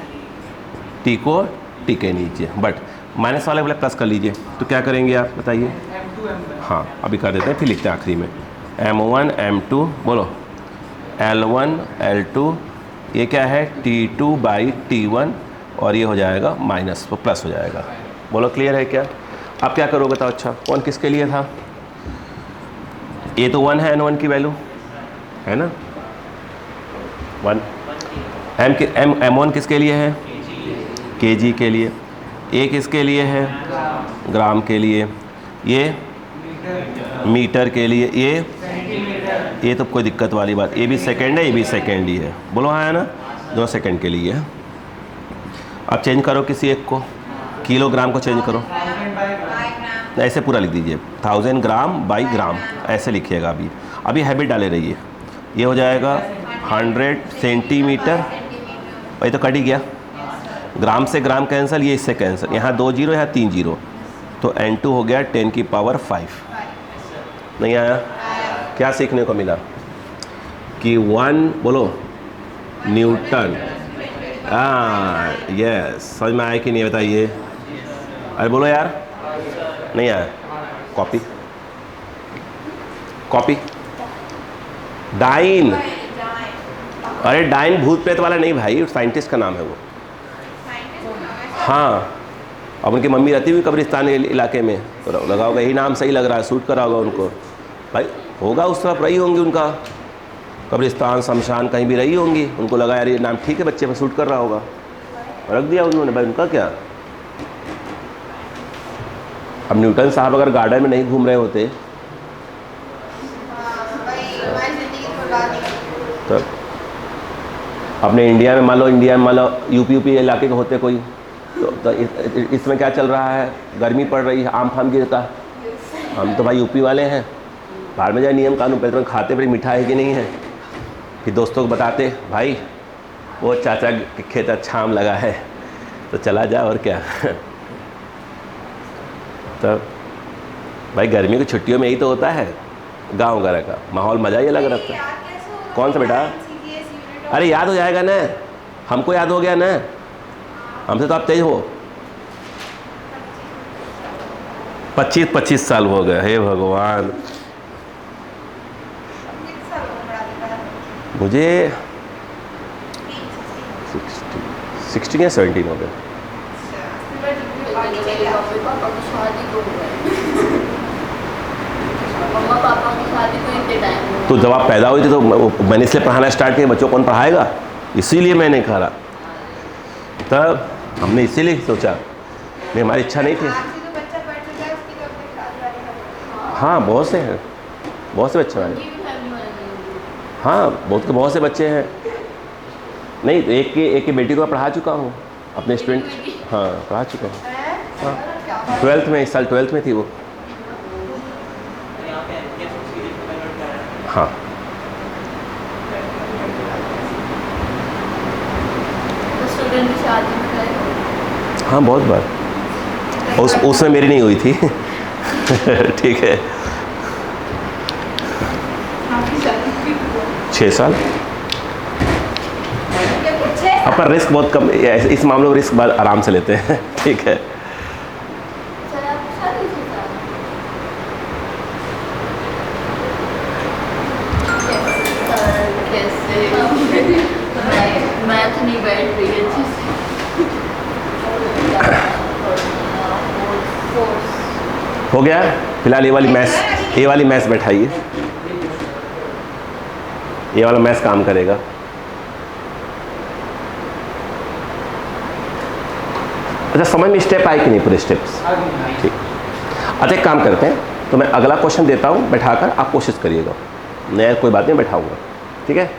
T को T के नीचे, बट माइनस वाले प्लस कर लीजिए, तो क्या करेंगे आप बताइए, हाँ अभी कर देते हैं, फिर लिखते हैं आखिरी में M1 M2, बोलो L1 L2, ये क्या है T2 बाई T1, और ये हो जाएगा माइनस, तो प्लस हो जाएगा। बोलो क्लियर है क्या? अब क्या करोगे बताओ, अच्छा कौन किसके लिए था, ये तो 1 है N1 की वैल्यू है ना, 1, M1 किसके लिए है, kg के लिए, ये किसके लिए है, ग्राम के लिए, ये मीटर के लिए, ये तो कोई दिक्कत वाली बात, ये भी सेकंड है, ये भी सेकंड ही है, बोलो हाँ है ना, दोनों सेकंड के लिए है। अब चेंज करो किसी एक को, किलोग्राम को चेंज करो, ऐसे पूरा लिख दीजिए 1000 ग्राम बाई ग्राम, ऐसे लिखिएगा। अभी हैबिट डाले रहिए, ये हो जाएगा 100 सेंटीमीटर, वही तो कट ही गया, ग्राम से ग्राम कैंसिल, ये इससे कैंसिल, यहाँ 2 0 यहाँ 3 0, तो N2 हो गया 10⁵ नहीं आया? क्या सीखने को मिला कि 1, बोलो न्यूटन, यस, समझ में आया कि नहीं बताइए, अरे बोलो यार, नहीं आया, कॉपी डाइन, अरे डाइन भूत प्रेत वाला नहीं भाई, साइंटिस्ट का नाम है वो, हाँ, अब उनकी मम्मी रहती हुई कब्रिस्तान इलाके में, तो लगा होगा यही नाम सही लग रहा है, सूट करा होगा उनको, भाई होगा उस तरफ रही होंगी, उनका कब्रिस्तान शमशान कहीं भी रही होंगी, उनको लगा यार ये नाम ठीक है, बच्चे पर सूट कर रहा होगा, रख दिया उन्होंने, भाई उनका क्या। अब न्यूटन साहब अगर गार्डन में नहीं घूम रहे होते तो अपने इंडिया में मान लो यूपी इलाके के होते कोई, तो इसमें क्या चल रहा है, गर्मी पड़ रही है, आम फाम गिरता है, हम तो भाई यूपी वाले हैं, बाहर में जाए नियम कानून पे, खाते पर मीठा है कि नहीं है, फिर दोस्तों को बताते भाई वो चाचा के खेत अच्छा आम लगा है, तो चला जा, और क्या तो भाई गर्मी की छुट्टियों में यही तो होता है, गांव वगैरह का माहौल मज़ा ही अलग रहता है। कौन सा बेटा, अरे याद हो जाएगा ना, हमको याद हो गया ना, हमसे तो आप तेज हो, 25 साल हो गए, हे भगवान, मुझे 16 या 17 हो गए। तो जब आप पैदा हुई थी तो मैंने इसलिए पढ़ाना स्टार्ट किया, बच्चों कौन पढ़ाएगा, इसीलिए मैंने कहा, तब हमने इसीलिए सोचा, नहीं हमारी इच्छा नहीं थी। हाँ बहुत से हैं, बहुत से बच्चे हमारे। हाँ बहुत से बच्चे हैं। नहीं, एक की बेटी को मैं पढ़ा चुका हूँ अपने स्टूडेंट। हाँ पढ़ा चुका हूँ। हाँ 12th में, इस साल 12th में थी वो। हाँ स्टूडेंट की शादी में गए? हाँ बहुत बार। उसमें मेरी नहीं हुई थी। ठीक है। आपकी शादी क्यों हुआ? 6 साल। अपन रिस्क बहुत कम, इस मामले में रिस्क बहुत आराम से लेते हैं। ठीक है। मैथ नहीं बैठ रही है अच्छे से। हो गया फिलहाल। ये वाली मैथ्स बैठाइए, ये वाला मैथ्स काम करेगा। अच्छा समझ में स्टेप आए कि नहीं पूरे स्टेप्स? ठीक। अच्छा एक काम करते हैं, तो मैं अगला क्वेश्चन देता हूँ बैठाकर, आप कोशिश करिएगा। नया कोई बात नहीं, बैठाऊंगा। ठीक है।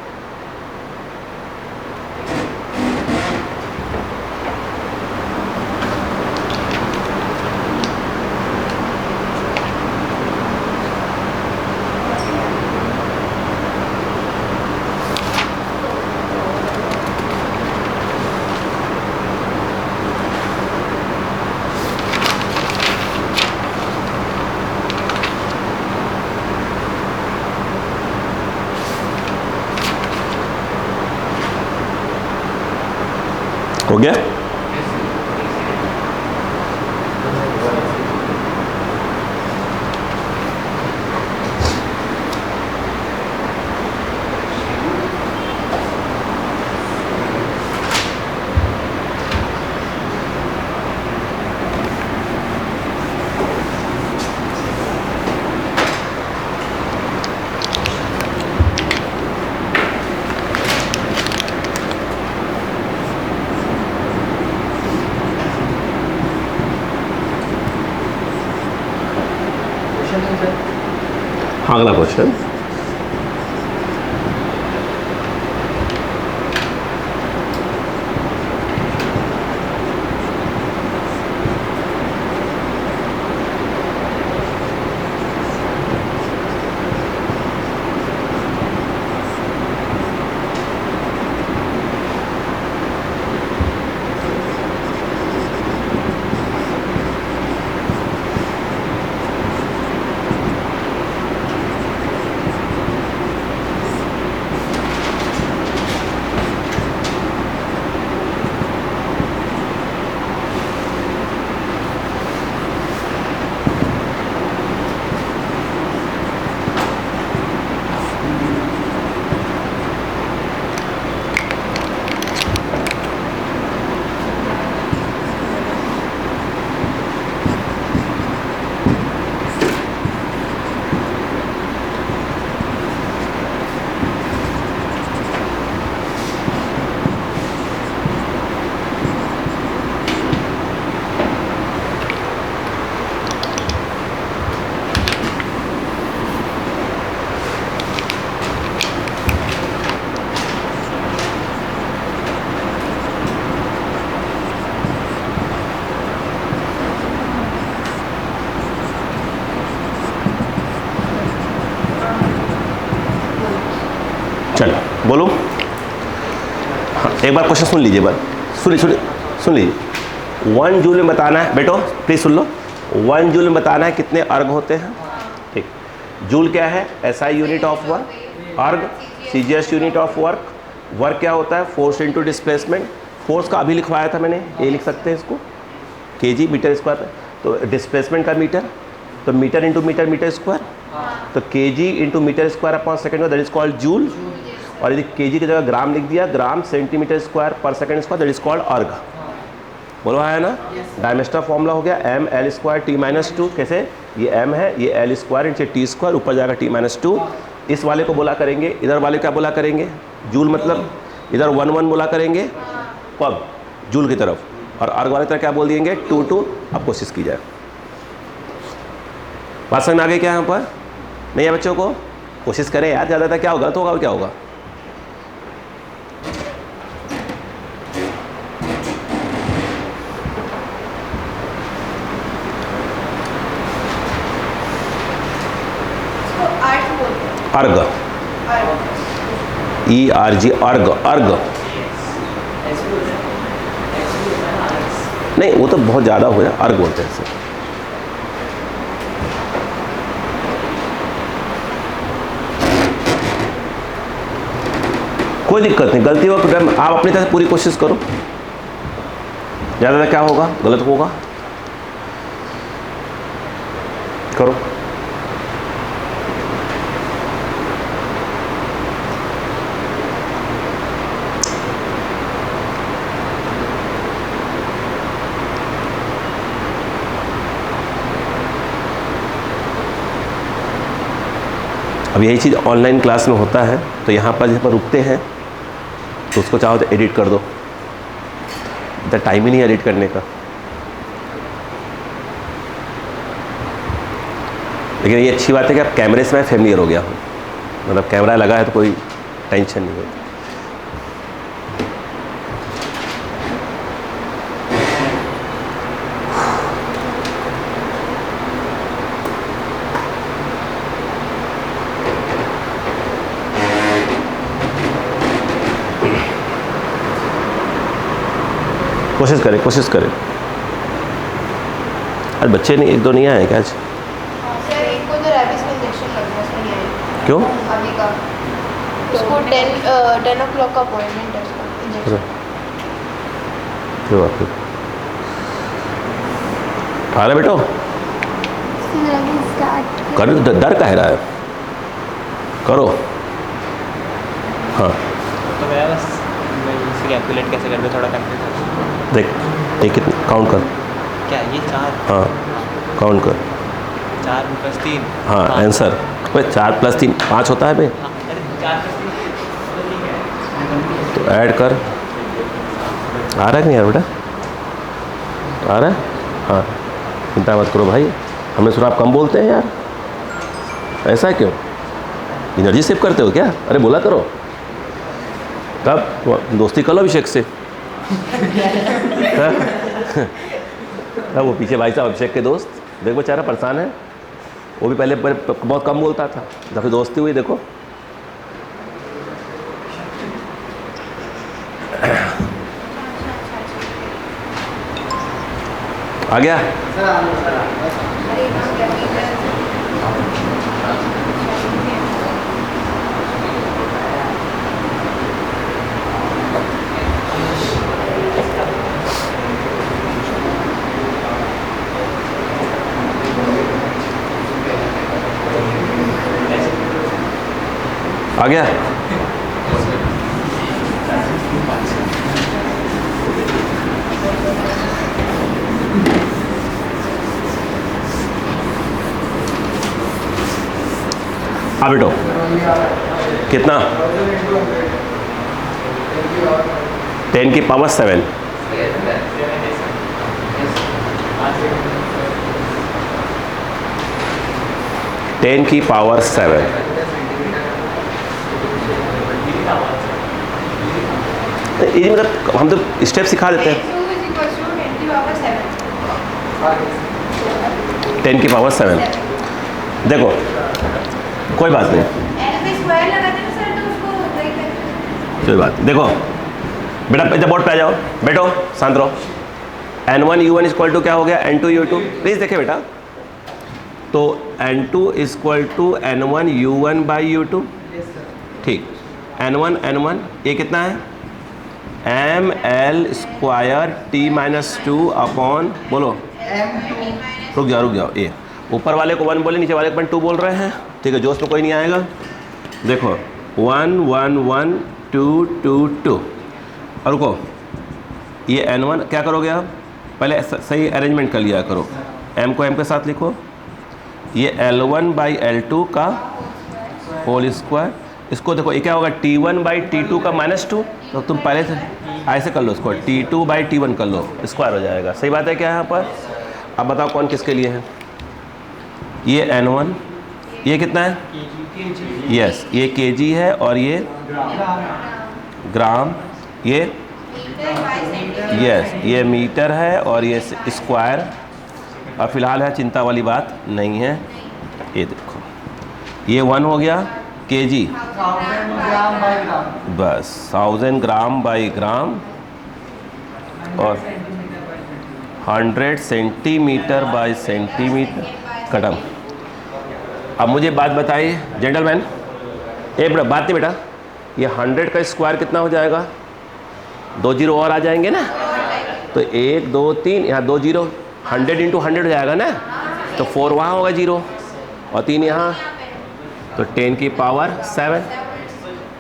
हो गया? हाँ अगला क्वेश्चन। चलो बोलो। हाँ एक बार क्वेश्चन सुन लीजिए, सुन लीजिए। 1 जूल में बताना है, बेटो प्लीज सुन लो। 1 जूल में बताना है कितने अर्ग होते हैं। ठीक। जूल क्या है? SI unit of work. अर्ग CGS unit of work. Work क्या होता है? Force into displacement. फोर्स का अभी लिखवाया था मैंने, ये लिख सकते हैं इसको kg मीटर स्क्वायर पे। तो डिस्प्लेसमेंट का मीटर, तो metre into metre metre square, तो kg into metre square upon second that is called joule. और यदि kg की जगह ग्राम लिख दिया, gram centimetre square per second square that is called erg. बोलो है ना? डायमेस्टर फॉर्मूला हो गया ml स्क्वायर t-2। कैसे? ये m है, ये l square into t square, ऊपर जाएगा t-2। इस वाले को बोला करेंगे, इधर वाले क्या बोला करेंगे? जूल। मतलब इधर 1 बोला करेंगे कब? जूल की तरफ। और अर्ग वाले तरफ क्या बोल देंगे? 2 अब कोशिश की जाए। बात समझ में आ गई क्या यहाँ पर? नहीं है बच्चों को? कोशिश करें यार, ज़्यादातर क्या होगा तो होगा और क्या होगा। अर्ग, ERG, अर्ग, अर्ग। नहीं वो तो बहुत ज़्यादा हो जाए, अर्ग बोलते हैं इसे। कोई दिक्कत नहीं, गलती हो आप अपनी तरफ से पूरी कोशिश करो, ज़्यादा क्या होगा, गलत होगा, करो। अब यही चीज़ ऑनलाइन क्लास में होता है, तो यहाँ पर जहाँ पर रुकते हैं तो उसको चाहो तो एडिट कर दो, इतना टाइम ही नहीं है एडिट करने का। लेकिन ये अच्छी बात है कि आप कैमरे से मैं फेमिलियर हो गया हूँ, मतलब कैमरा लगा है तो कोई टेंशन नहीं होती। कोशिश करें, कोशिश करें। आज बच्चे नहीं, एक दो नहीं आए क्या आज? सर एक को तो रैबिस का इंजेक्शन लगना है, उसमें नहीं आएगा। क्यों? अभी का उसको 10 o'clock का अपॉइंटमेंट है उसका इंजेक्शन। क्यों आपको आ रहा बेटो? कर, डर का है रहा है, करो। हाँ तो मैं बस इसे कैलकुलेट कैसे कर दो, थोड़ा कंफ्यूज है। देख, एक कितने काउंट कर। क्या ये 4? हाँ काउंट कर। 4 + 3। हाँ आंसर। भाई 4 + 3 5 होता है भाई, अरे 4 + 3 तो ऐड कर। आ रहा है कि नहीं यार बेटा? आ रहा है? हाँ चिंता मत करो भाई, हमने सुना आप कम बोलते हैं यार, ऐसा क्यों? एनर्जी सेव करते हो क्या? अरे बोला करो। तब दोस्ती कर लो अभिषेक से। वो पीछे भाई साहब अभिषेक के दोस्त, देखो बेचारा परेशान है, वो भी पहले बहुत कम बोलता था, जब फिर दोस्ती हुई देखो। आ गया? आ गया? हाँ बेटो, कितना? 10 की पावर 7। टेन की पावर 7। ये मतलब हम तो स्टेप सिखा देते हैं। 10 की पावर 7। देखो कोई बात नहीं, कोई बात। देखो बेटा जब बोर्ड पे आ जाओ, बैठो शांत रहो। N1 U1 = क्या हो गया? N2 U2। प्लीज़ देखे बेटा, तो N2 = N1 U1 / U2। ठीक, N1 ये कितना है? ml² T-2 अपॉन, बोलो रुक जाओ, ये ऊपर वाले को 1 बोले, नीचे वाले को 2 बोल रहे हैं, ठीक है, जोश में कोई नहीं आएगा। देखो 1 1 1 2 2 2 और रुको, ये N1 क्या करोगे आप? पहले सही अरेंजमेंट कर लिया करो, m को m के साथ लिखो, ये L1 / L2 का होल स्क्वायर। इसको देखो ये क्या होगा? T1 / T2 का -2, तो तुम पहले से ऐसे कर लो, इसको T2 / T1 कर लो, स्क्वायर हो जाएगा। सही बात है क्या यहाँ पर? अब बताओ कौन किसके लिए है? ये N1, ये कितना है? यस, ये केजी है और ये ग्राम, ये यस, ये मीटर है और ये स्क्वायर। और फिलहाल है चिंता वाली बात नहीं है। ये देखो, ये 1 हो गया केजी, 1000 ग्राम बाय ग्राम, बस 1000 ग्राम बाई ग्राम, और 100 सेंटीमीटर बाई सेंटीमीटर कदम। अब मुझे बात बताइए जेंटलमैन, एक बात नहीं बेटा, ये 100 का स्क्वायर कितना हो जाएगा? 2 जीरो और आ जाएंगे ना, तो 1 2 3, यहाँ 2 जीरो, 100 इंटू 100 हो जाएगा ना, तो 4 वहाँ होगा जीरो और 3 यहाँ, तो 10 की पावर 7।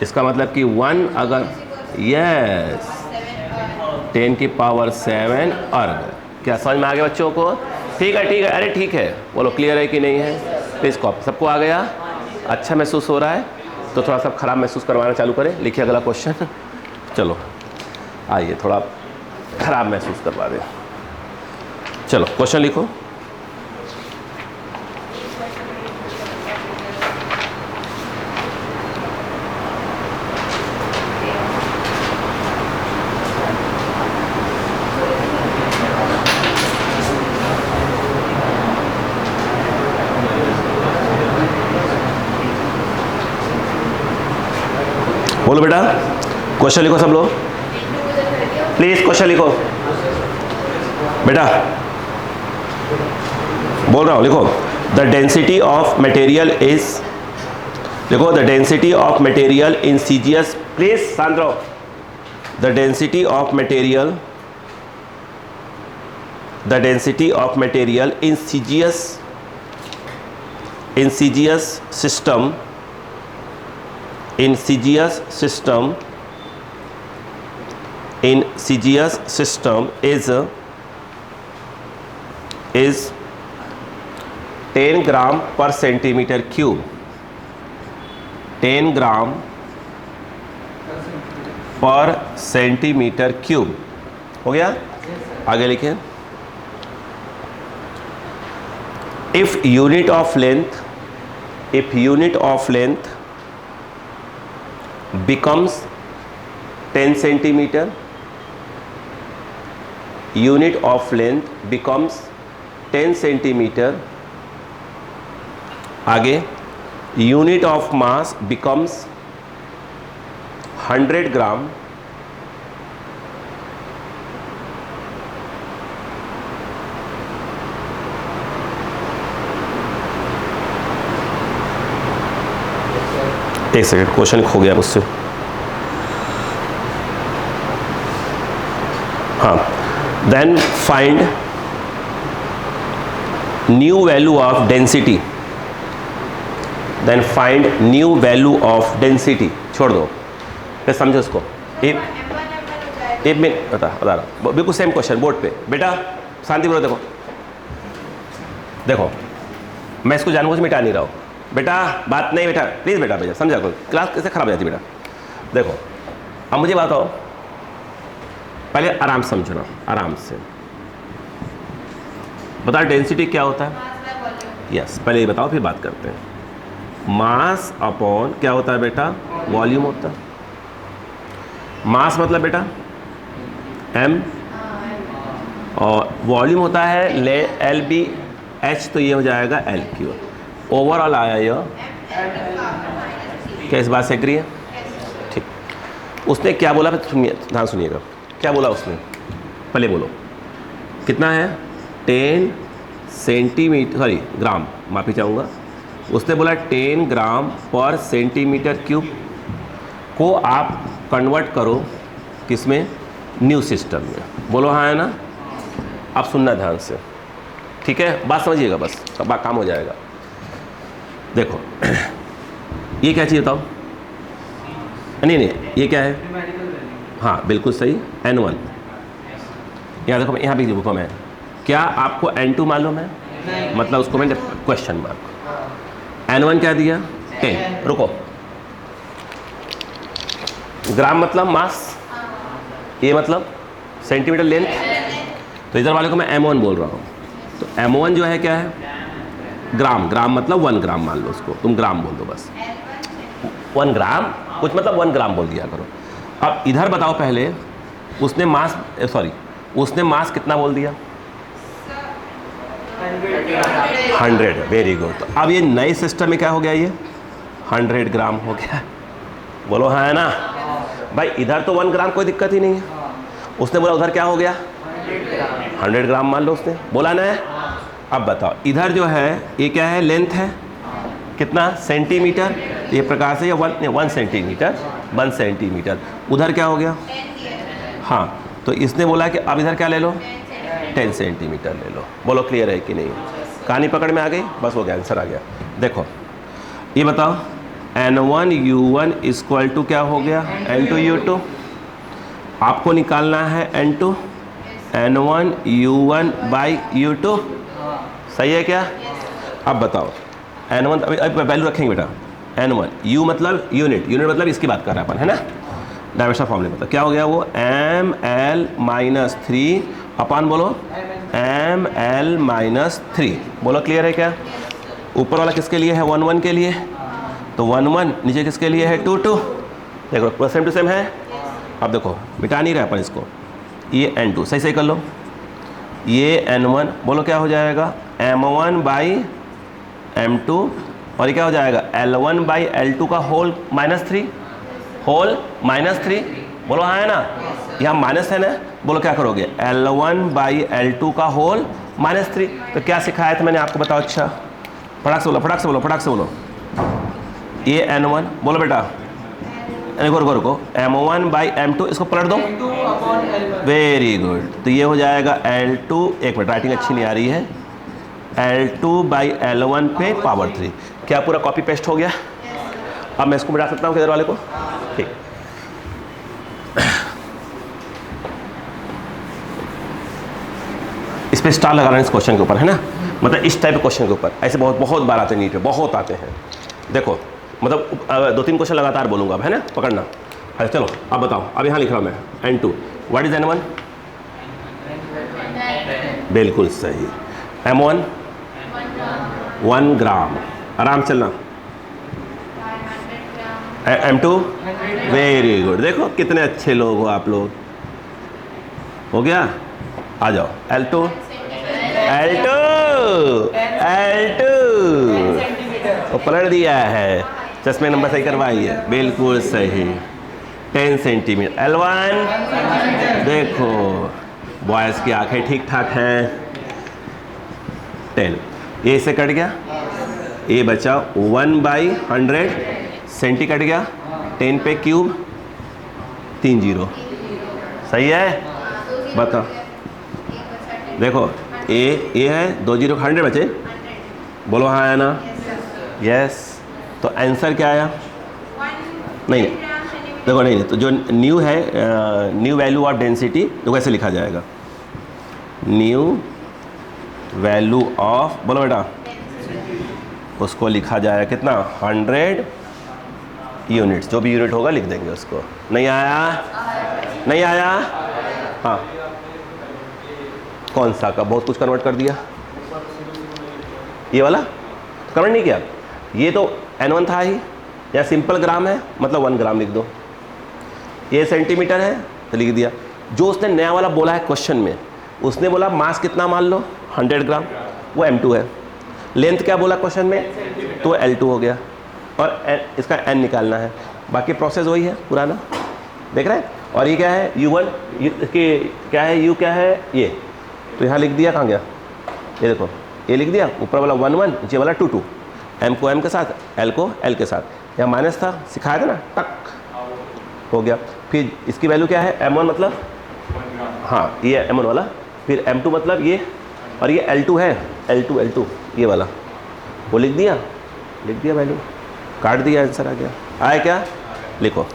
इसका मतलब कि 1 अगर यस 10 की पावर 7 अर्ग। क्या समझ में आ गया बच्चों को? ठीक है ठीक है, अरे ठीक है, बोलो क्लियर है कि नहीं है? प्लीज़ कॉपी सबको आ गया? अच्छा महसूस हो रहा है तो थोड़ा सा ख़राब महसूस करवाना चालू करें। लिखिए अगला क्वेश्चन। चलो आइए, थोड़ा ख़राब महसूस करवा दें। चलो क्वेश्चन लिखो। बोलो बेटा, क्वेश्चन लिखो सब लोग, प्लीज क्वेश्चन लिखो बेटा। बोल रहा हूँ, लिखो। The density of material is, लिखो the density of material in CGS, please शांत रहो। The density of material, the density of material in CGS system, in CGS system is 10 gram per centimetre cube, 10 gram per centimetre cube. हो गया? आगे लिखें। if unit of length becomes 10 centimeter, unit of length becomes 10 centimeter, आगे unit of mass becomes 100 ग्राम, एक second, question खो गया मुझसे। हाँ, then find new value of density, then find new value of density. छोड़ दो, फिर समझो उसको। एक मिनट बता रहा, बिल्कुल सेम क्वेश्चन बोर्ड पे। बेटा शांति बोलो, देखो मैं इसको जानबूझ मिटा नहीं रहा हूँ बेटा, बात नहीं बेटा, प्लीज़ बेटा, भैया समझा करो, क्लास कैसे ख़राब हो जाती बेटा। देखो अब मुझे बताओ, पहले आराम से समझना, आराम से बताओ डेंसिटी क्या होता है। यस, पहले ये बताओ फिर बात करते हैं। मास अपॉन क्या होता है बेटा? वॉल्यूम होता है। मास मतलब बेटा m, और वॉल्यूम होता है LBH, तो ये हो जाएगा LQ। ओवरऑल आया यह, क्या इस बात से एग्री है? ठीक। उसने क्या बोला, सुनिए, ध्यान सुनिएगा, क्या बोला उसने, पहले बोलो कितना है? 10 सेंटीमीटर, सॉरी ग्राम, माफ़ी चाहूँगा। उसने बोला 10 ग्राम पर सेंटीमीटर क्यूब को आप कन्वर्ट करो किस में? न्यू सिस्टम में। बोलो हाँ है ना? आप सुनना ध्यान से, ठीक है? बात समझिएगा बस, सब काम हो जाएगा। देखो ये क्या चीज़ बताओ? नहीं, ये क्या है? हाँ बिल्कुल सही, N1। यहाँ देखो, यहाँ भी लिखो मैं, क्या आपको N2 मालूम है? मतलब उसको मैंने क्वेश्चन मार्क। N1 क्या दिया? 10। रुको, ग्राम मतलब मास, ये मतलब सेंटीमीटर लेंथ, तो इधर वाले को मैं M1 बोल रहा हूँ। तो M1 जो है क्या है? ग्राम, ग्राम मतलब 1 ग्राम मान लो उसको, तुम ग्राम बोल दो बस, 1 ग्राम कुछ मतलब 1 ग्राम बोल दिया करो। अब इधर बताओ पहले, उसने मास उसने मास कितना बोल दिया? 100, वेरी गुड। तो अब ये नए सिस्टम में क्या हो गया, ये 100 ग्राम हो गया, बोलो हाँ है ना भाई। इधर तो 1 ग्राम कोई दिक्कत ही नहीं है, उसने बोला उधर क्या हो गया 100 ग्राम मान लो उसने बोला ना है। अब बताओ इधर जो है ये क्या है, लेंथ है कितना सेंटीमीटर, ये प्रकार से 1 सेंटीमीटर 1 सेंटीमीटर, उधर क्या हो गया हाँ, तो इसने बोला कि अब इधर क्या ले लो 10 सेंटीमीटर ले लो। बोलो क्लियर है कि नहीं, कहानी पकड़ में आ गई, बस हो गया, आंसर आ गया। देखो ये बताओ N1 U1 इक्वल टू क्या हो गया N2 U2, आपको निकालना है N2 N1 U1 by U2, सही है क्या? अब बताओ N1 अभी वैल्यू रखेंगे बेटा, N1 U मतलब यूनिट, यूनिट मतलब इसकी बात कर रहे हैं अपन है ना, डायमेंशनल फॉर्मूले मतलब क्या हो गया वो ML-3 अपन बोलो ML-3, बोलो क्लियर है क्या? ऊपर वाला किसके लिए है 1 1 के लिए, तो 1 1, नीचे किसके लिए है 2 2, देखो पूरा सेम टू सेम है। अब देखो मिटा नहीं रहा अपन इसको, ये N2 सही सही कर लो, ये N1 बोलो क्या हो जाएगा M1 बाई M2, और ये क्या हो जाएगा L1 बाई L2 का होल -3, होल -3, बोलो हाँ है ना, यहाँ माइनस है ना, बोलो क्या करोगे L1 बाई L2 का होल -3। तो क्या सिखाया था मैंने आपको बताओ, अच्छा फटाक से बोलो फटाक से बोलो फटाक से बोलो, ये N1 बोलो बेटा, रुको M1 बाई M2 इसको पलट दो, वेरी गुड, तो ये हो जाएगा L2, एक मिनट राइटिंग अच्छी नहीं आ रही है, L2 बाई L1 पे पावर 3, क्या पूरा कॉपी पेस्ट हो गया? अब मैं इसको मिटा सकता हूँ किधर वाले को, ठीक। इस पे स्टार लगाना इस क्वेश्चन के ऊपर है ना, मतलब इस टाइप के क्वेश्चन के ऊपर, ऐसे बहुत बार आते हैं नीट पे, बहुत आते हैं। देखो मतलब 2-3 क्वेश्चन लगातार बोलूँगा अब है ना, पकड़ना। अच्छा चलो अब बताओ, अब यहाँ लिख रहा हूँ मैं N2, व्हाट इज N1, बिल्कुल सही, M1 1 ग्राम, आराम चलना, M2 वेरी गुड, देखो कितने अच्छे लोग हो आप लोग, हो गया। आ जाओ L2 तो पलट दिया है, चश्मे नंबर सही करवाई है, बिल्कुल सही 10 सेंटीमीटर। L1 देखो बॉयज़ की आंखें ठीक ठाक हैं, 10, ये इससे कट गया, ये बचा 1 बाई 100, सेंटी कट गया, 10 पे क्यूब 3 0, सही है? बताओ देखो ये है 2 0 100 बचे, बोलो हाँ है ना, यस। तो आंसर क्या आया, नहीं देखो नहीं, तो जो न्यू है न्यू वैल्यू ऑफ डेंसिटी तो कैसे लिखा जाएगा, न्यू वैल्यू ऑफ, बोलो बेटा, उसको लिखा जाएगा कितना 100 यूनिट्स, जो भी यूनिट होगा लिख देंगे उसको। नहीं आया, नहीं आया, हाँ कौन सा का, बहुत कुछ कन्वर्ट कर दिया, ये वाला कन्वर्ट नहीं किया, ये तो N1 था ही, या सिंपल ग्राम है मतलब 1 ग्राम लिख दो, ये सेंटीमीटर है तो लिख दिया। जो उसने नया वाला बोला है क्वेश्चन में, उसने बोला मास कितना मान लो 100 ग्राम, वो M2 है, लेंथ क्या बोला क्वेश्चन में, तो L2 हो गया, और इसका N निकालना है, बाकी प्रोसेस वही है पुराना, देख रहे हैं। और ये क्या है U1, क्या है U क्या है ये, तो यहाँ लिख दिया, कहाँ गया, ये देखो ये लिख दिया, ऊपर वाला 1 1, नीचे वाला 2 2, M को M के साथ, L को L के साथ, यहाँ माइनस था सिखाया था ना, टक हो गया। फिर इसकी वैल्यू क्या है M1 मतलब, हाँ ये M1 वाला, फिर M2 मतलब ये, और ये L2 है, L2 ये वाला, वो लिख दिया वैल्यू, काट दिया, आंसर आ गया। आया क्या, लिखो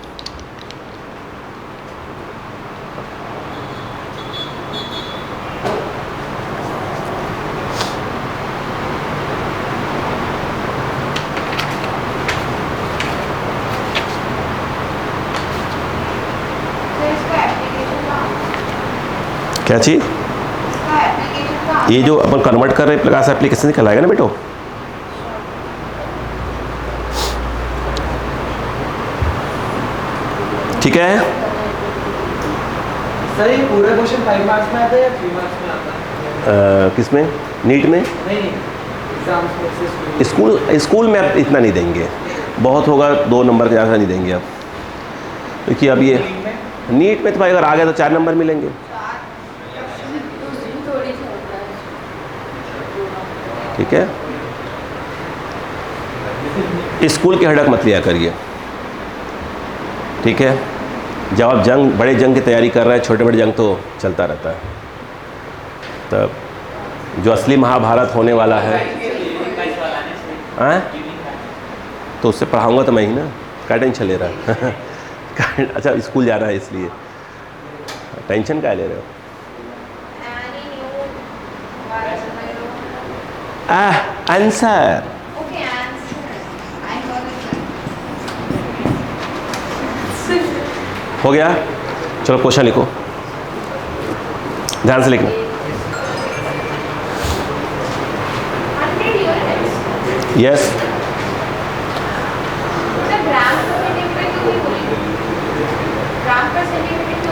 क्या चीज़, ये जो अपन कन्वर्ट कर रहे हैं प्रकाश एप्लीकेशन से कहलाएगा ना बेटो, ठीक है। सर ये पूरा क्वेश्चन 5 मार्क्स में आता है या 3 मार्क्स में आता है? किस में? नीट में? नहीं एग्जाम्स में से स्कूल में अब इतना नहीं देंगे, बहुत होगा 2 नंबर के ज़्यादा नहीं देंगे अब, क्योंकि अब ये नीट में तो भाई अगर आ गया तो 4 नंबर मिलेंगे। ठीक है, स्कूल की हड़क मत लिया करिए। ठीक है, जब आप बड़े जंग की तैयारी कर रहे हैं, छोटे बड़े जंग तो चलता रहता है। तब जो असली महाभारत होने वाला है, तो उससे पढ़ाऊंगा तो मैं ही ना, क्या टेंशन ले रहा है? अच्छा स्कूल जा रहा है इसलिए टेंशन क्या ले रहे हो? आंसर हो गया। चलो क्वेश्चन लिखो, ध्यान से लिखना। यस,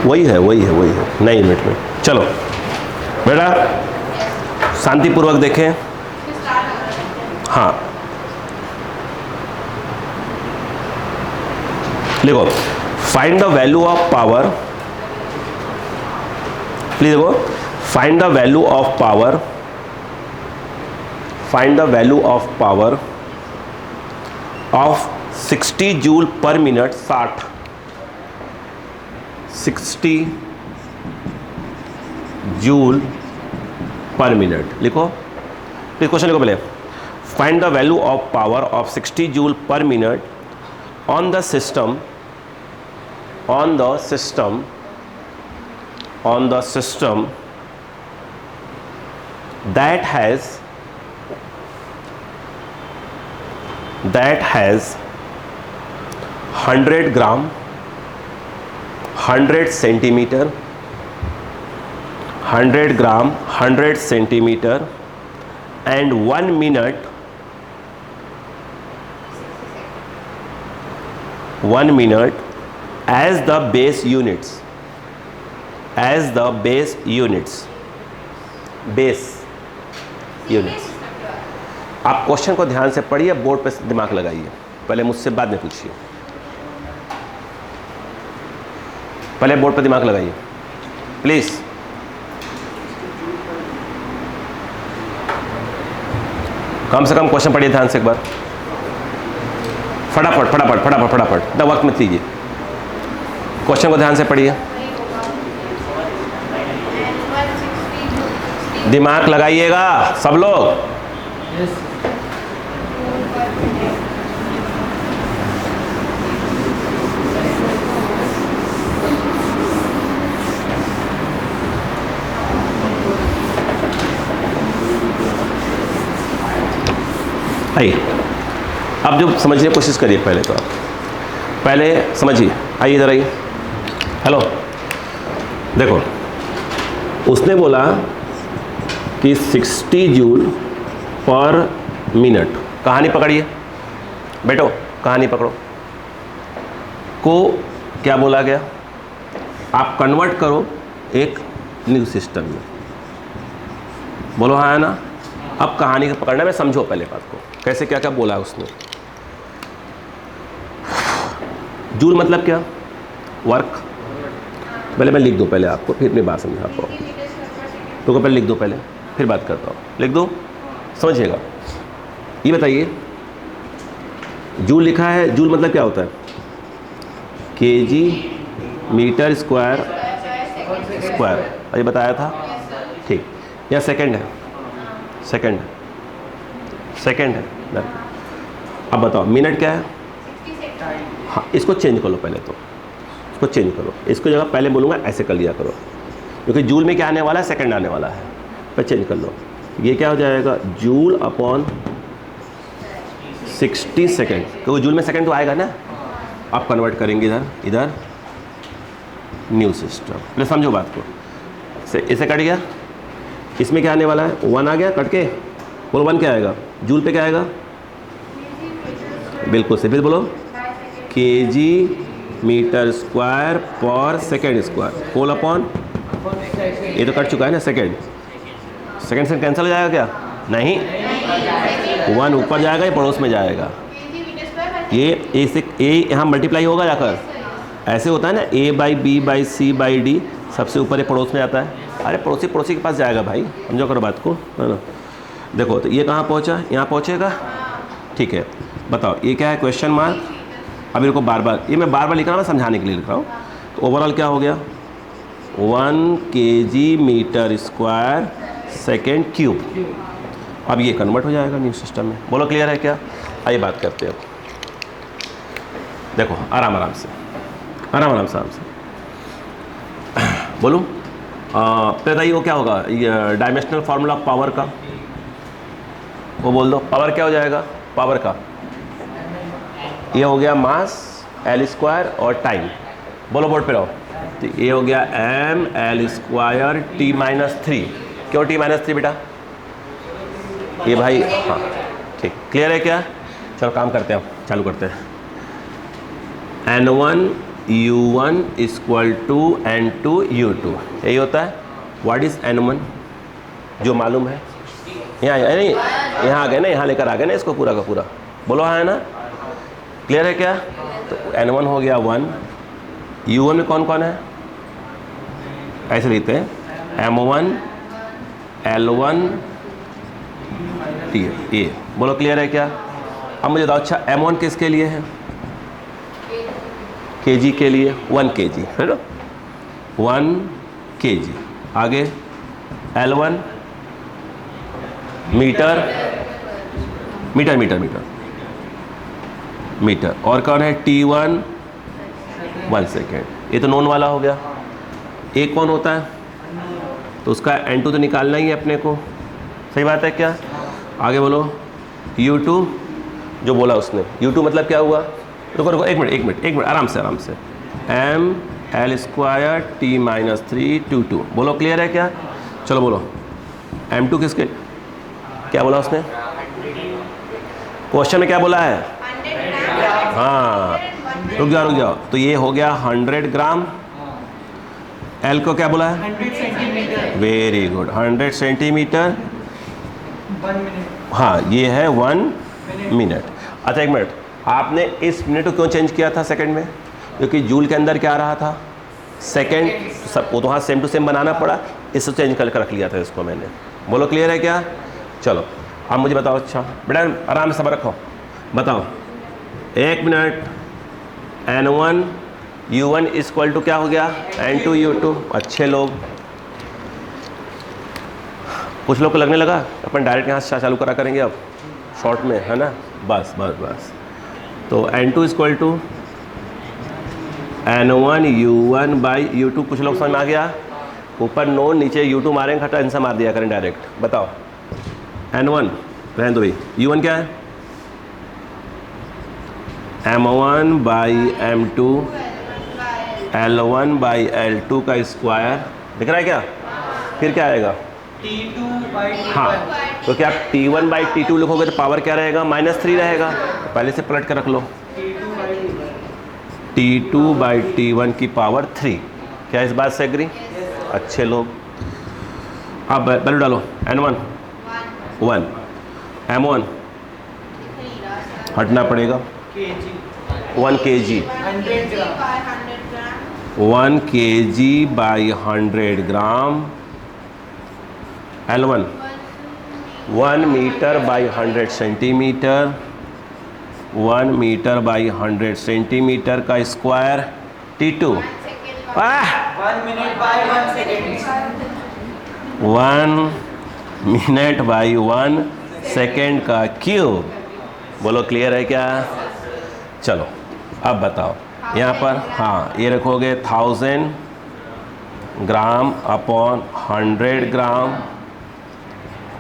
वही है 9 यूनिट में। चलो बेटा शांतिपूर्वक देखें। हाँ लिखो, find the value of power, please देखो, find the value of power, find the value of power of 60 joule per minute, 60 joule per minute. लिखो प्लीज, क्वेश्चन लिखो पहले। Find the value of power of 60 joule per minute on the system, on the system that has 100 gram, 100 centimeter, 100 gram, 100 centimeter and 1 minute, 1 minute as the base units, as the base units, base units। आप question को ध्यान से पढ़िए, board पे दिमाग लगाइए, पहले मुझसे बाद में पूछिए, पहले बोर्ड पे दिमाग लगाइए प्लीज। कम से कम क्वेश्चन पढ़िए ध्यान से एक बार, फटाफट फटाफट फटाफट फटाफट, इतना वक्त मत लीजिए, क्वेश्चन को ध्यान से पढ़िए, दिमाग लगाइएगा सब लोग। आइए अब जो समझने की कोशिश करिए, पहले तो आप पहले समझिए, आइए इधर आइए। हेलो, देखो उसने बोला कि 60 जूल पर मिनट, कहानी पकड़िए बेटो, कहानी पकड़ो, को क्या बोला गया, आप कन्वर्ट करो एक न्यू सिस्टम में, बोलो हाँ है ना। अब कहानी को पकड़ना में समझो पहले बात को, कैसे क्या क्या बोला उसने। जूल मतलब क्या, वर्क, पहले मैं लिख दूँ पहले आपको, फिर मैं बात समझा आपको, तो पहले लिख दो, पहले फिर बात करता हूँ, लिख दो समझिएगा। ये बताइए जूल लिखा है, जूल मतलब क्या होता है, केजी मीटर स्क्वायर, ये बताया था, ठीक। या सेकंड है, सेकंड है। अब बताओ मिनट क्या है, हाँ इसको चेंज कर लो पहले, तो इसको चेंज करो, इसको जगह पहले बोलूँगा ऐसे कर लिया करो, क्योंकि जूल में क्या आने वाला है, सेकंड आने वाला है, पर चेंज कर लो। ये क्या हो जाएगा, जूल अपॉन 60 सेकेंड, क्योंकि जूल में सेकंड तो आएगा ना। आप कन्वर्ट करेंगे इधर न्यू सिस्टम, पहले समझो बात को। इसे कट गया, इसमें क्या आने वाला है, 1 आ गया कट के, बोलो 1 क्या आएगा, जूल पे क्या आएगा, बिल्कुल से, फिर बोलो KG metre square per second square whole upon, ये तो कट चुका है ना, सेकेंड से कैंसिल हो जाएगा क्या? नहीं, 1 ऊपर जाएगा, ये पड़ोस में जाएगा, ये ए से ए यहाँ मल्टीप्लाई होगा जाकर, ऐसे होता है ना, A by B by C by D, सबसे ऊपर ये पड़ोस में आता है। अरे पड़ोसी पड़ोसी के पास जाएगा भाई, समझो करो बात को, है ना। देखो तो ये कहाँ पहुँचा, यहाँ पहुँचेगा, ठीक है। बताओ ये क्या है, क्वेश्चन मार्क। अब इनको बार बार, ये मैं बार बार लिख रहा हूँ, मैं समझाने के लिए लिख रहा हूँ। तो ओवरऑल क्या हो गया, 1 kg metre square second cube. अब ये कन्वर्ट हो जाएगा न्यू सिस्टम में। बोलो क्लियर है क्या? आइए बात करते हैं। देखो आराम आराम से, आराम से बोलूँ। बताइए वो क्या होगा, ये डायमेंशनल फार्मूला पावर का, वो बोल दो। पावर क्या हो जाएगा, पावर का ये हो गया मास एल स्क्वायर और टाइम। बोलो बोर्ड पे रहो। तो ये हो गया M L square T minus 3। क्यों टी माइनस 3 बेटा? ये भाई हाँ ठीक, क्लियर है क्या? चलो काम करते हैं, चालू करते हैं। N1 U1 equal to N2 U2, यही होता है। व्हाट इज N1 जो मालूम है, यहाँ नहीं यहाँ आ गए ना, यहाँ लेकर आ गए ना इसको पूरा का पूरा। बोलो हाँ है ना, क्लियर है क्या? तो N1 हो गया 1, U1 में कौन कौन है, ऐसे लिखते हैं M1 L1 T, ये बोलो क्लियर है क्या? अब मुझे बताओ, अच्छा M1 किसके लिए है? kg के लिए, 1 kg है ना, 1 kg। आगे L1 metre metre metre metre metre, और कौन है T1 1 सेकेंड। ये तो नॉन वाला हो गया। एक कौन होता है, तो उसका N2 तो निकालना ही है अपने को, सही बात है क्या? आगे बोलो U2 जो बोला उसने, U2 मतलब क्या हुआ? रुको रुको एक मिनट आराम से। M L square T minus 3 to 2। बोलो क्लियर है क्या? चलो बोलो M2 किसके, क्या बोला उसने क्वेश्चन में, क्या बोला है? हाँ रुक जाओ। तो ये हो गया 100 ग्राम। एल को क्या बोला है? 100 centimetre. Very good, 100 centimetre. 1 minute. हाँ ये है 1 मिनट। अच्छा एक मिनट, आपने इस मिनट को क्यों चेंज किया था सेकंड में? क्योंकि जूल के अंदर क्या आ रहा था, सेकंड। सब वो तो हाँ सेम टू सेम बनाना पड़ा, इससे चेंज करके रख लिया था इसको मैंने। बोलो क्लियर है क्या? चलो अब मुझे बताओ, अच्छा बेटा आराम से सबर रखो, बताओ 1 minute. N1 U1 equal to क्या हो गया, N2 U2। अच्छे लोग, कुछ लोग को लगने लगा अपन डायरेक्ट यहाँ से चालू करा करेंगे अब शॉर्ट में, है ना। बस तो N2 equal to N1 U1 by U2। कुछ लोग समझ में आ गया? ऊपर नोन नीचे U2 मारेंगे, खटा आंसर मार दिया करें डायरेक्ट। बताओ N1 रहने दो भाई, U1 क्या है? M1 by M2 L1 by L2 का स्क्वायर, दिख रहा है क्या? फिर क्या आएगा? T2/T1। हाँ तो क्या आप T1 बाई T2 लिखोगे तो पावर क्या रहेगा, -3 रहेगा। पहले से पलट कर रख लो, T2 बाई T1 की पावर 3। क्या इस बात से एग्री? अच्छे लोग। अब वैल्यू डालो, N1 1, M1 हटना पड़ेगा, 1 kg 100 gram. 1 kg by 100 gram. L1 1 metre by 100 centimetre, 1 metre by 100 centimetre का स्क्वायर। T2 1 मिनट/1 सेकेंड। 1 मिनट बाई 1 सेकेंड का क्यूब। बोलो क्लियर है क्या? चलो अब बताओ, यहाँ पर हाँ ये रखोगे 1000 ग्राम अपॉन 100 ग्राम।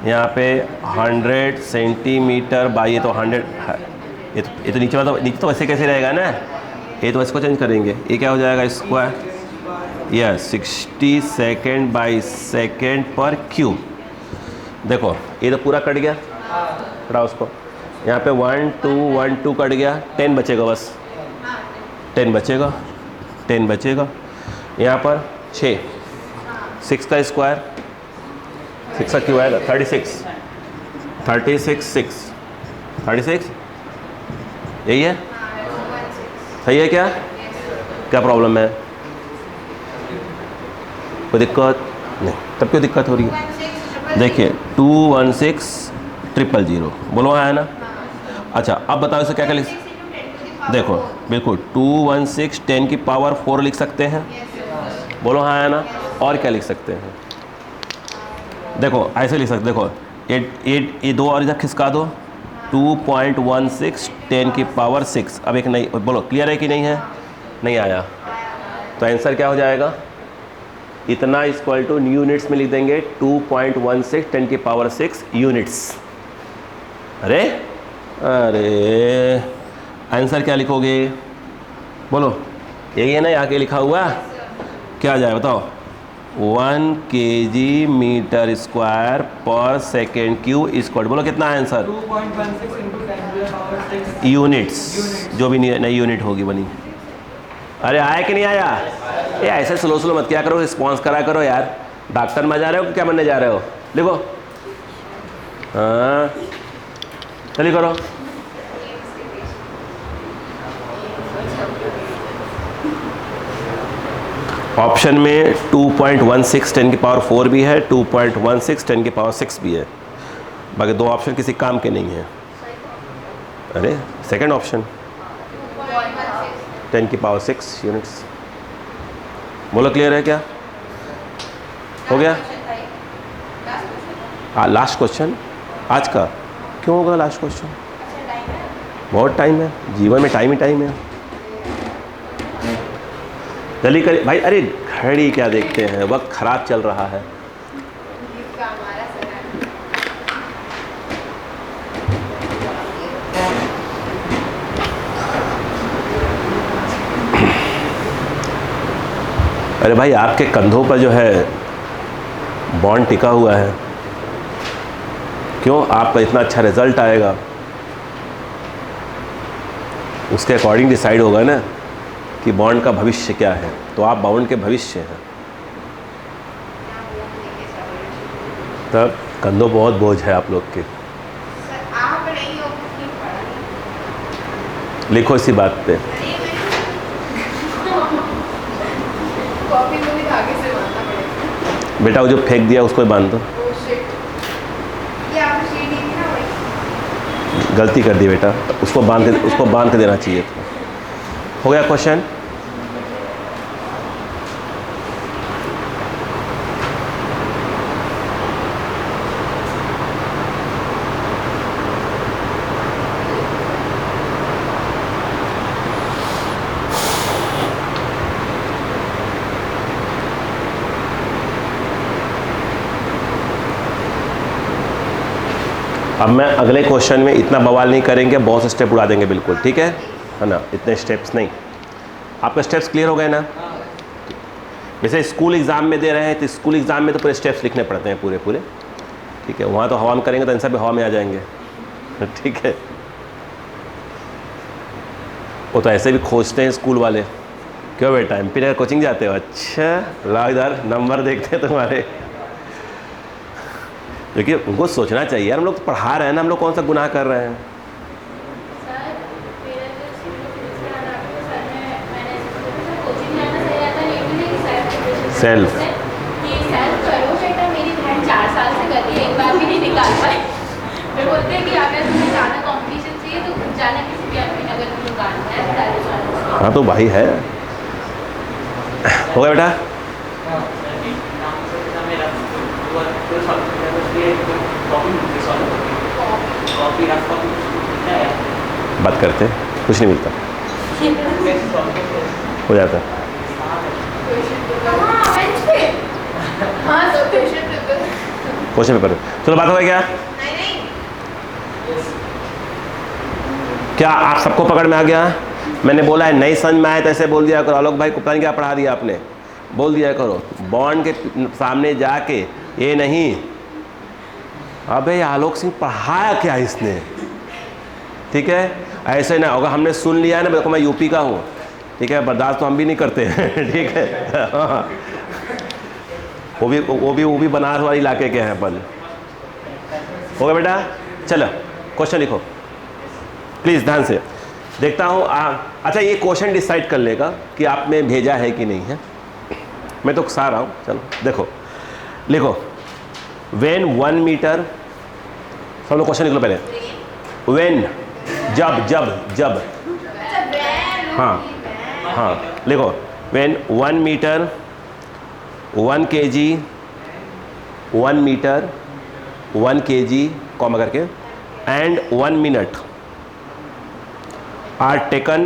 यहाँ पे 100 सेंटीमीटर बाई, ये तो 100 है, ये तो नीचे तो वैसे कैसे रहेगा ना, ये तो इसको चेंज करेंगे। ये क्या हो जाएगा square, yes 60 second by second पर क्यूब। देखो ये तो पूरा कट गया, हटाओ उसको। यहाँ पे 1 2 1 2 कट गया, 10 बचेगा, बस 10 बचेगा। 10 बचेगा। यहाँ पर 6, 6 का स्क्वायर, 6 का क्यों आएगा 36, 36 यही है, सही है क्या? क्या प्रॉब्लम है? कोई दिक्कत नहीं? तब क्यों दिक्कत हो रही है? देखिए 216,000 बोलो है ना। अच्छा अब बताओ इसे क्या क्या लिख, देखो बिल्कुल 216 10 की पावर 4 लिख सकते हैं, बोलो हाँ है ना। और क्या लिख सकते हैं? देखो ऐसे लिख सकते, देखो 8 ये 2 और इधर खिसका दो, 2.16 10 की पावर 6। अब एक नहीं, बोलो क्लियर है कि नहीं है? नहीं आया तो आंसर क्या हो जाएगा? इतना इक्वल टू यूनिट्स में लिख देंगे 2.16 10 की पावर 6 यूनिट्स। अरे अरे आंसर क्या लिखोगे? बोलो यही है ना, यहाँ के लिखा हुआ क्या आ जाए बताओ? 1 kg metre square per second cube square. बोलो कितना answer? 2.16 into 10 to the power 6 units, जो भी नई यूनिट होगी बनी। अरे आया कि नहीं आया? ये ऐसे स्लो स्लो मत क्या करो, रिस्पॉन्स करा करो यार। डॉक्टर में जा रहे हो कि क्या बनने जा रहे हो? लिखो हाँ चलिए करो। ऑप्शन में 2.16 10 की पावर 4 भी है, 2.16 10 की पावर 6 भी है, बाकी दो ऑप्शन किसी काम के नहीं है। अरे सेकंड ऑप्शन 10 की पावर 6 यूनिट्स। बोलो क्लियर है क्या? हो गया? लास्ट क्वेश्चन आज का। क्यों होगा लास्ट क्वेश्चन? बहुत टाइम है, जीवन में टाइम ही टाइम है। जल्दी करिए भाई। अरे घड़ी क्या देखते हैं, वक्त खराब चल रहा है। अरे भाई आपके कंधों पर जो है बॉन्ड टिका हुआ है, क्यों? आपका इतना अच्छा रिजल्ट आएगा उसके अकॉर्डिंग डिसाइड होगा ना कि बॉन्ड का भविष्य क्या है। तो आप बॉन्ड के भविष्य हैं, तब कंधों बहुत बोझ है आप लोग के। लिखो इसी बात पे। बेटा वो जो फेंक दिया उसको बांध दो। गलती कर दी बेटा, उसको बांध के देना चाहिए था। हो गया क्वेश्चन? अब मैं अगले क्वेश्चन में इतना बवाल नहीं करेंगे, बहुत से स्टेप उड़ा देंगे बिल्कुल, ठीक है ना? इतने स्टेप्स नहीं। आपके स्टेप्स क्लियर हो गए ना? वैसे स्कूल एग्ज़ाम में दे रहे हैं तो स्कूल एग्ज़ाम में तो पूरे स्टेप्स लिखने पड़ते हैं पूरे पूरे, ठीक है? वहाँ तो हवा में करेंगे तो आंसर भी हवा में आ जाएंगे, ठीक है? वो तो ऐसे भी खोजते हैं स्कूल वाले। क्यों बेटा MP नगर कोचिंग जाते हो? अच्छा ला इधर नंबर देखते हैं तुम्हारे। क्योंकि उनको सोचना चाहिए यार, हम लोग तो पढ़ा रहे हैं ना, हम लोग कौन सा गुनाह कर रहे हैं? सेल्फ करो बेटा, मेरी बहन 4 साल से कर रही है, एक बार भी नहीं निकाल पाई। फिर बोलते हैं कि अगर तुम्हें जाना कंपटीशन चाहिए तो जाना किसी भी MP नगर की दुकान में। हाँ तो भाई है। हो गया बेटा? बात करते हैं, कुछ नहीं मिलता, हो जाता है। क्वेश्चन पेपर चलो बात हो गई क्या? क्या आप सबको पकड़ में आ गया? मैंने बोला है नहीं समझ में आए तो ऐसे बोल दिया करो। आलोक भाई को पता नहीं क्या पढ़ा दिया आपने, बोल दिया करो बॉन्ड के सामने जाके ये नहीं। अबे आलोक सिंह पढ़ाया क्या इसने? ठीक है, ऐसे ना होगा। हमने सुन लिया है ना, देखो मैं यूपी का हूँ, ठीक है, बर्दाश्त तो हम भी नहीं करते हैं ठीक है हाँ, वो भी बनारस वाले इलाके के हैं अपन। हो गया बेटा, चलो क्वेश्चन लिखो प्लीज़ ध्यान से। देखता हूँ अच्छा ये क्वेश्चन डिसाइड कर लेगा कि आपने भेजा है कि नहीं है। मैं तो उकसा रहा हूँ, चलो देखो लिखो। व्हेन 1 मीटर, सब लोग क्वेश्चन लिख लो पहले। व्हेन, जब हाँ लिखो। When 1 metre 1 kg 1 metre 1 kg comma करके and 1 minute are taken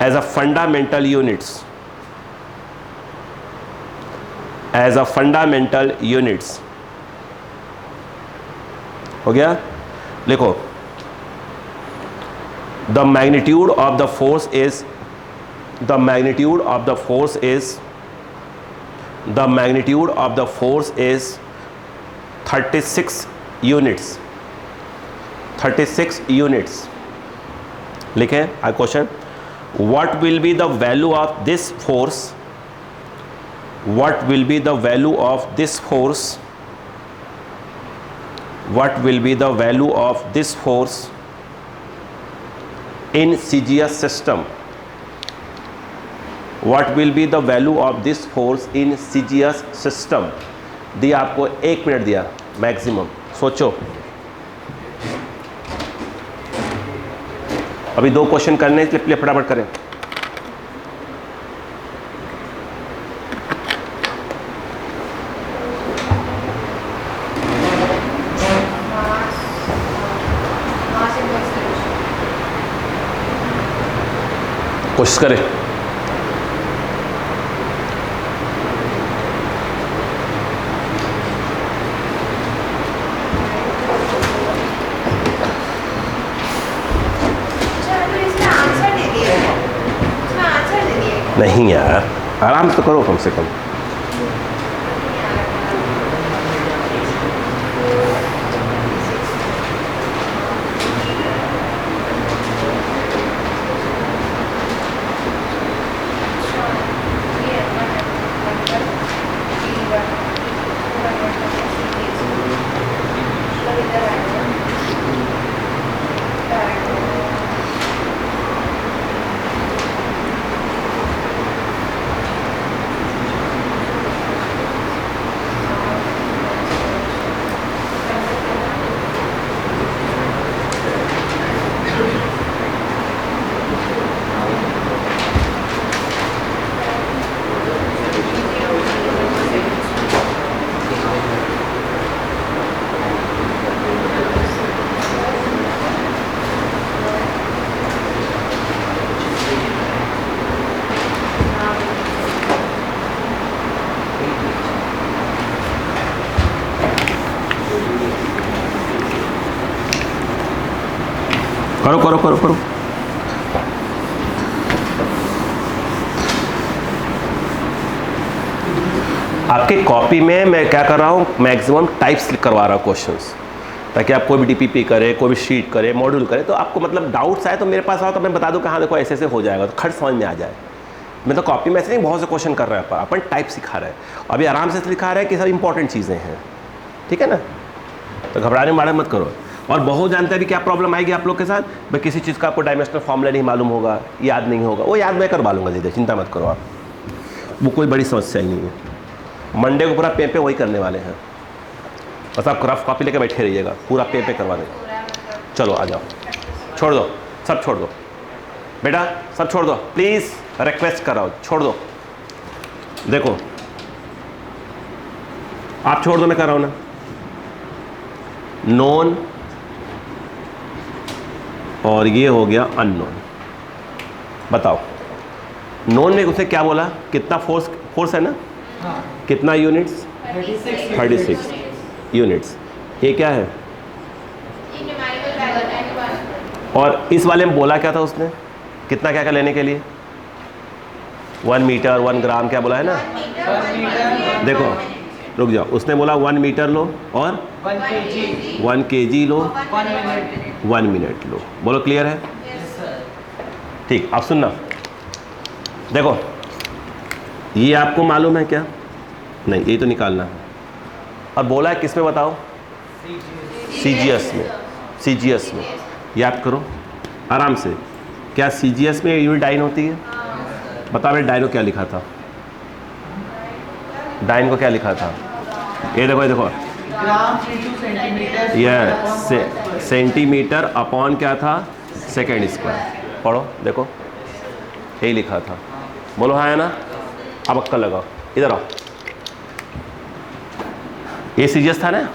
as a fundamental units हो गया। लिखो the magnitude of the force is 36 units. 36 units लिखे। आई question, what will be the value of this force? What will be the value of this force? What will be the value of this force in CGS system? What will be the value of this force in CGS system? दिया आपको 1 minute दिया maximum, सोचो। अभी 2 question करने इसलिए फटाफट करें। कोशिश करें। नहीं यार, आराम से करो कम से कम। करो। आपके कॉपी में मैं क्या कर रहा हूँ, मैक्सिमम टाइप्स करवा रहा हूँ क्वेश्चंस, ताकि आप कोई भी डीपीपी करे, कोई भी शीट करे, मॉड्यूल करे, तो आपको मतलब डाउट्स आए तो मेरे पास आओ तो मैं बता दूँ कि हाँ देखो ऐसे हो जाएगा, तो खट समझ में आ जाए। मैं तो कॉपी में ऐसे नहीं बहुत से क्वेश्चन कर रहे हैं, अपन टाइप सिखा रहे हैं। अभी आराम से लिखा रहा है कि सब इंपॉर्टेंट चीज़ें हैं, ठीक है ना। तो घबराने मारे मत करो। और बहुत जानते हैं कि क्या प्रॉब्लम आएगी आप लोग के साथ, भाई किसी चीज़ का आपको डायमेंशनल फॉर्मूला नहीं मालूम होगा, याद नहीं होगा, वो याद मैं करवा लूँगा दीदी, चिंता मत करो आप, वो कोई बड़ी समस्या ही नहीं है। मंडे को पूरा पे वही करने वाले हैं, बस आप रफ कॉपी लेकर बैठे रहिएगा, पूरा पे करवा देंगे। चलो आ जाओ, छोड़ दो, सब छोड़ दो बेटा, सब छोड़ दो प्लीज़, रिक्वेस्ट कर रहा हूँ, छोड़ दो। देखो आप छोड़ दो, मैं कर रहा हूँ ना। नोन और ये हो गया अननोन। बताओ नोन में उसे क्या बोला, कितना फोर्स है ना, हाँ। कितना यूनिट्स, 36 यूनिट्स। ये क्या है, और इस वाले में बोला क्या था उसने, कितना क्या लेने के लिए, 1 मीटर 1 ग्राम क्या बोला है ना। देखो रुक जाओ, उसने बोला 1 मीटर लो और 1 kg लो, 1 मिनट 1 मिनट लो। बोलो क्लियर है। ठीक, अब सुनना, देखो ये आपको मालूम है क्या? नहीं, ये तो निकालना है। और बोला है किस में बताओ? CGS में। CGS में याद करो आराम से। क्या CGS में यूनिट डाइन होती है? बता मेरे डाइन को क्या लिखा था? डाइन को क्या लिखा था? ये देखो, ये देखो, ग्राम इंटू सेंटीमीटर। यह सेंटीमीटर अपॉन क्या था? Second square. पढ़ो, देखो यही लिखा था। बोलो हाँ है ना? अब अक्कल लगाओ, इधर आओ। ये CGS था ना?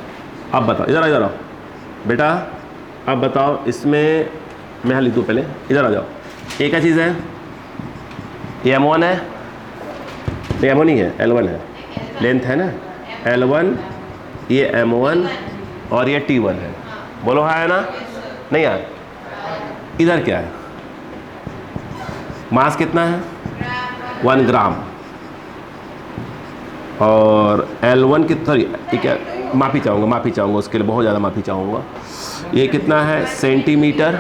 अब बताओ, इधर इधर आओ बेटा। अब बताओ इसमें, मैं यहाँ लिख दूँ पहले, इधर आ जाओ। ये क्या चीज़ है? ये M1 है? ये M1 ही है, L1 है, लेंथ है ना L1, ये M1 और ये T1 है। बोलो हाँ है ना? नहीं यार, इधर क्या है? मास कितना है? 1 ग्राम। और L1 की सॉरी, ठीक है, माफ़ी चाहूँगा उसके लिए, बहुत ज़्यादा माफ़ी चाहूँगा। ये कितना है? सेंटीमीटर।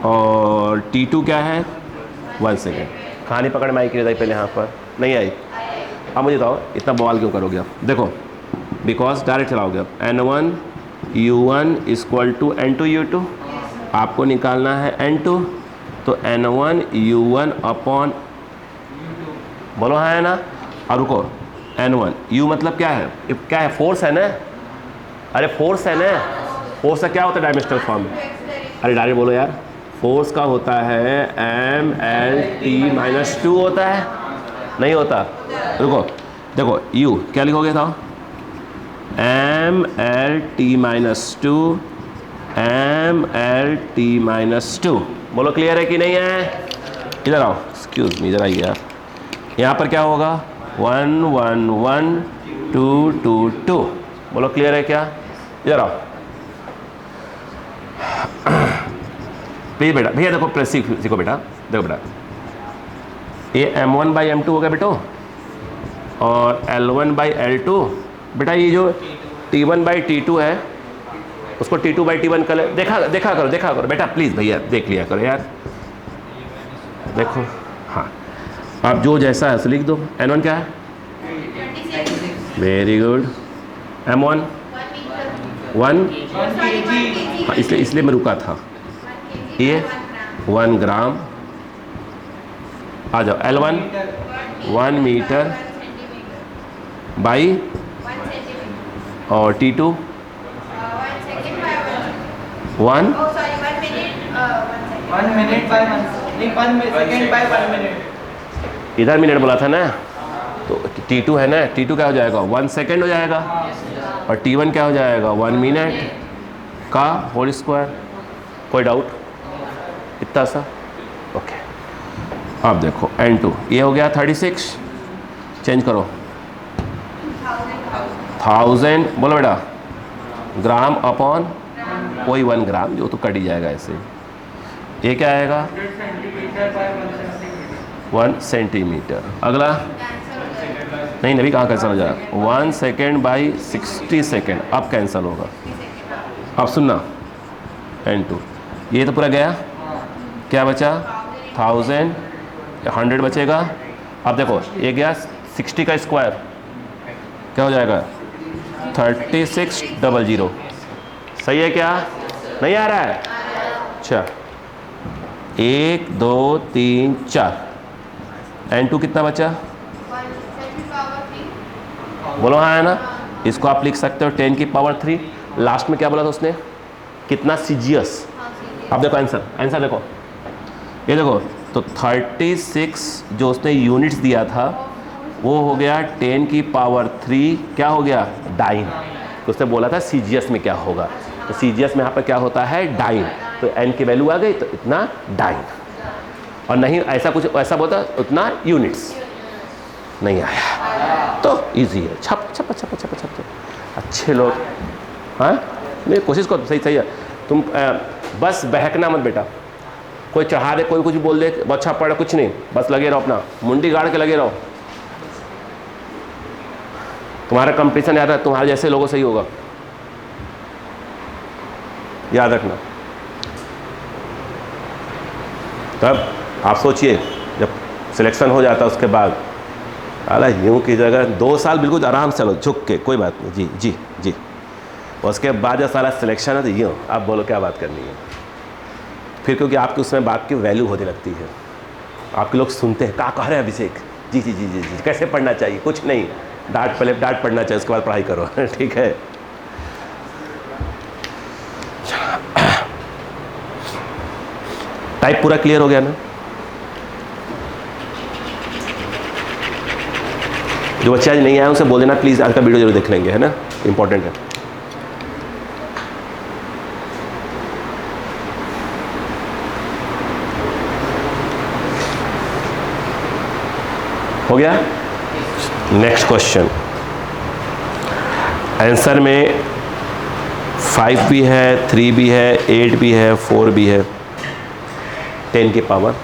और T2 क्या है? 1 सेकेंड। कहानी पकड़ में आई कि पहले यहाँ पर नहीं आई। अब मुझे बताओ इतना बवाल क्यों करोगे आप? देखो बिकॉज डायरेक्ट चलाओगे आप। N1 U1 equal to N2 U2। आपको निकालना है N2, तो N1 U1 अपॉन, बोलो हाँ है ना? और रुको, N1 U मतलब क्या है? क्या है? फोर्स है ना? अरे फोर्स है ना? फोर्स का क्या होता है डायमेंशनल फॉर्म में? अरे डायरेक्ट बोलो यार। फोर्स का होता है MLT-2 होता है, नहीं होता? रुको, देखो U क्या लिखोगे था? MLT-2, MLT-2। बोलो क्लियर है कि नहीं है? इधर आओ, एक्सक्यूज मी, इधर आइए यार। यहाँ पर क्या होगा? 1 1 1 2 2 2। बोलो क्लियर है क्या? इधर आओ प्लीज बेटा। भैया देखो प्रेस सीखो बेटा। देखो बेटा, ये M1 बाई M2 हो गया बेटो, और L1 बाई L2। बेटा ये जो T1 बाई T2 है, उसको T2 बाई T1 कर देखा करो बेटा, प्लीज़ भैया देख लिया करो यार। देखो हाँ, आप जो जैसा है उसे लिख दो। N1 क्या है? Very good. M1 1, हाँ इसलिए मैं रुका था। ये 1 ग्राम। आ जाओ, L1 1 मीटर बाई, और T2 1 1 minute by 1 second by 1 minute. इधर मिनट बोला था ना, तो T2 है ना, T2 क्या हो जाएगा? 1 सेकेंड हो जाएगा, और T1 क्या हो जाएगा? 1 मिनट का होल स्क्वायर। कोई डाउट? इतना सा ओके। अब देखो N2 ये हो गया 36, चेंज करो 1000। बोलो बेटा, ग्राम अपॉन वही 1 ग्राम, जो तो कट ही जाएगा ऐसे। ये क्या आएगा? 1 सेंटीमीटर। अगला नहीं, नभी कहाँ कैंसिल हो जाएगा? 1 सेकेंड बाई 60 सेकेंड। अब कैंसिल होगा। अब सुनना, N2 ये तो पूरा गया, क्या बचा? 1000, 100 बचेगा। अब देखो ये गया 60 का स्क्वायर, क्या हो जाएगा? 3600। सही है क्या? नहीं आ रहा है? अच्छा, 1 2 3 4। N2 कितना बचा? बोलो हाँ है ना? इसको आप लिख सकते हो 10 की पावर 3। लास्ट में क्या बोला था उसने? कितना? CGS। अब देखो आंसर देखो, ये देखो, तो 36 जो उसने यूनिट्स दिया था वो हो गया 10 की पावर 3। क्या हो गया? डाइन। तो उसने बोला था CGS में क्या होगा, तो CGS में यहाँ पर क्या होता है? डाइन। तो N की वैल्यू आ गई, तो इतना डाइन। और नहीं ऐसा कुछ ऐसा बोलता उतना यूनिट्स नहीं आया। तो इजी है। छप छप छप छप छप। अच्छे लोग, हाँ नहीं कोशिश करो, सही है। तुम बस बहकना मत बेटा। कोई चढ़ा दे, कोई कुछ बोल दे, अच्छा पढ़ा, कुछ नहीं, बस लगे रहो, अपना मुंडी गाड़ के लगे रहो। तुम्हारा कंपटीशन याद है, तुम्हारे जैसे लोगों से ही होगा, याद रखना। तब आप सोचिए जब सिलेक्शन हो जाता उसके बाद, अरे यूँ की जगह 2 साल बिल्कुल आराम से लो झुक के, कोई बात नहीं, जी जी जी। उसके बाद जब सारा सिलेक्शन है तो यूँ आप बोलो क्या बात करनी है फिर, क्योंकि आपकी उसमें बात की वैल्यू होने लगती है, आपके लोग सुनते हैं क्या कह रहे हैं अभिषेक, जी जी जी जी जी, कैसे पढ़ना चाहिए, कुछ नहीं, पहले डांट पढ़ना चाहिए, उसके बाद पढ़ाई करो ठीक है। टाइप पूरा क्लियर हो गया ना? जो बच्चे आज नहीं आए उनसे बोल देना प्लीज़ आज का वीडियो जरूर देख लेंगे, है ना, इंपॉर्टेंट है। हो गया? नेक्स्ट क्वेश्चन, आंसर में 5 भी है, 3 भी है, 8 भी है, 4 भी है, 10 की पावर,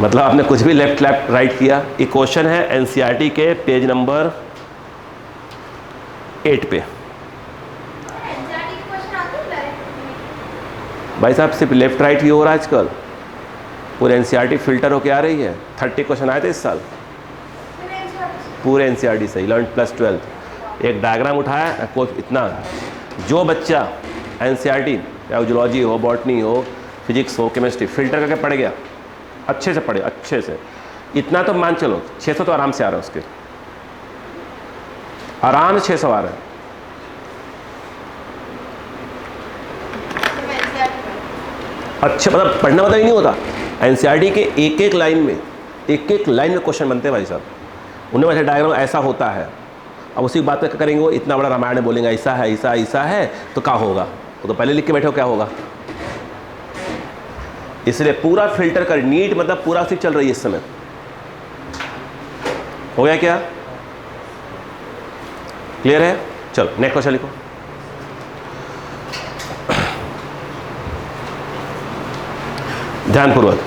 मतलब आपने कुछ भी लेफ्ट राइट किया। ये क्वेश्चन है एनसीईआरटी के पेज नंबर 8 पे। भाई साहब सिर्फ लेफ्ट राइट ही हो रहा है आजकल, पूरे एनसीईआरटी फिल्टर होके आ रही है। 30 क्वेश्चन आए थे इस साल पूरे एनसीईआरटी से, 11th प्लस 12th। एक डायग्राम उठाया कोई इतना, जो बच्चा एनसीईआरटी या जूलॉजी हो, बॉटनी हो, फिजिक्स हो, केमिस्ट्री फिल्टर करके पढ़ गया, अच्छे से पढ़े, अच्छे से, इतना तो मान चलो 600 तो आराम से आ रहा है उसके, आराम से 600 आ रहा है। अच्छे मतलब पढ़ना मतलब ही नहीं होता, एनसीईआरटी के एक एक लाइन में क्वेश्चन बनते हैं भाई साहब। उन्हें वैसे डायग्राम ऐसा होता है, अब उसी बात पे करेंगे, वो इतना बड़ा रामायण बोलेंगे ऐसा है ऐसा ऐसा है तो क्या होगा, वो तो पहले लिख के बैठे हो क्या होगा। इसलिए पूरा फिल्टर कर, नीट मतलब पूरा सिर्फ चल रही है इस समय। हो गया क्या? क्लियर है? चलो नेक्स्ट क्वेश्चन लिखो। ध्यानपूर्वक,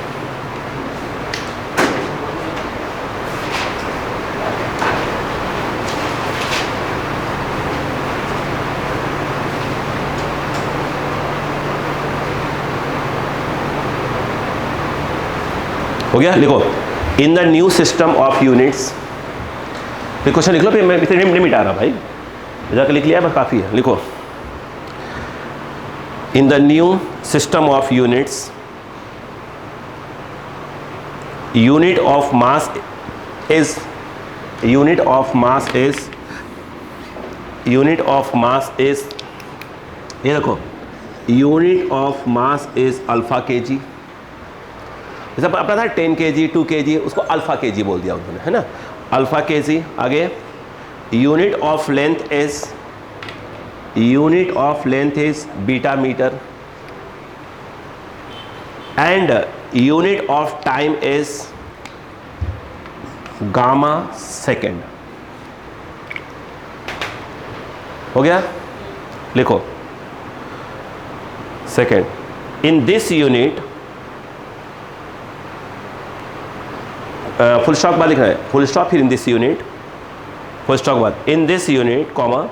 हो गया? लिखो, in the new system of units, फिर क्वेश्चन लिख लो, फिर मैं नहीं मिटा रहा भाई, जाकर लिख लिया बस काफ़ी है। लिखो, in the new system of units, unit of mass is ये देखो, unit of mass is alpha kg। जैसे अपना था 10 kg 2 kg, उसको अल्फा kg बोल दिया उन्होंने, है ना, अल्फा kg। आगे unit of length is beta metre and unit of time is gamma second. हो गया? लिखो, second, in this unit, full stop बाद लिखना है, फुल स्टॉप फिर in this unit, full stop बाद, इन this unit comma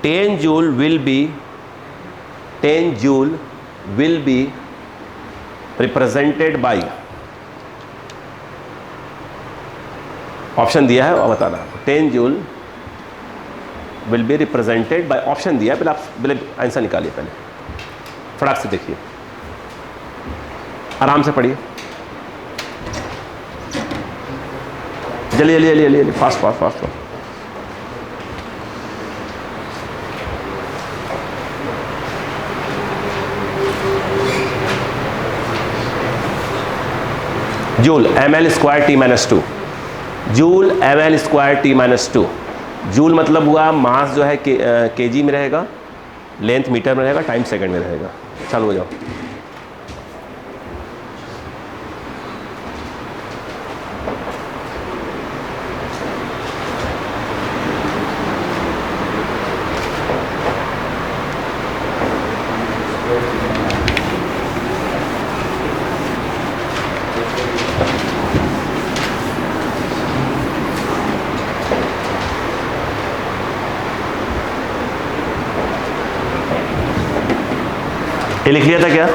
10 joule will be represented by, option दिया है और बताना, 10 joule will be represented by, option दिया है, पहले आप पहले आंसर निकालिए, पहले फटाक से देखिए, आराम से पढ़िए, जल्दी fast. Joule ml square t minus 2, joule ml square t minus 2। Joule मतलब हुआ मास जो है केजी में रहेगा, लेंथ मीटर में रहेगा, टाइम सेकंड में रहेगा। चालू हो जाओ। ये लिख लिया था क्या?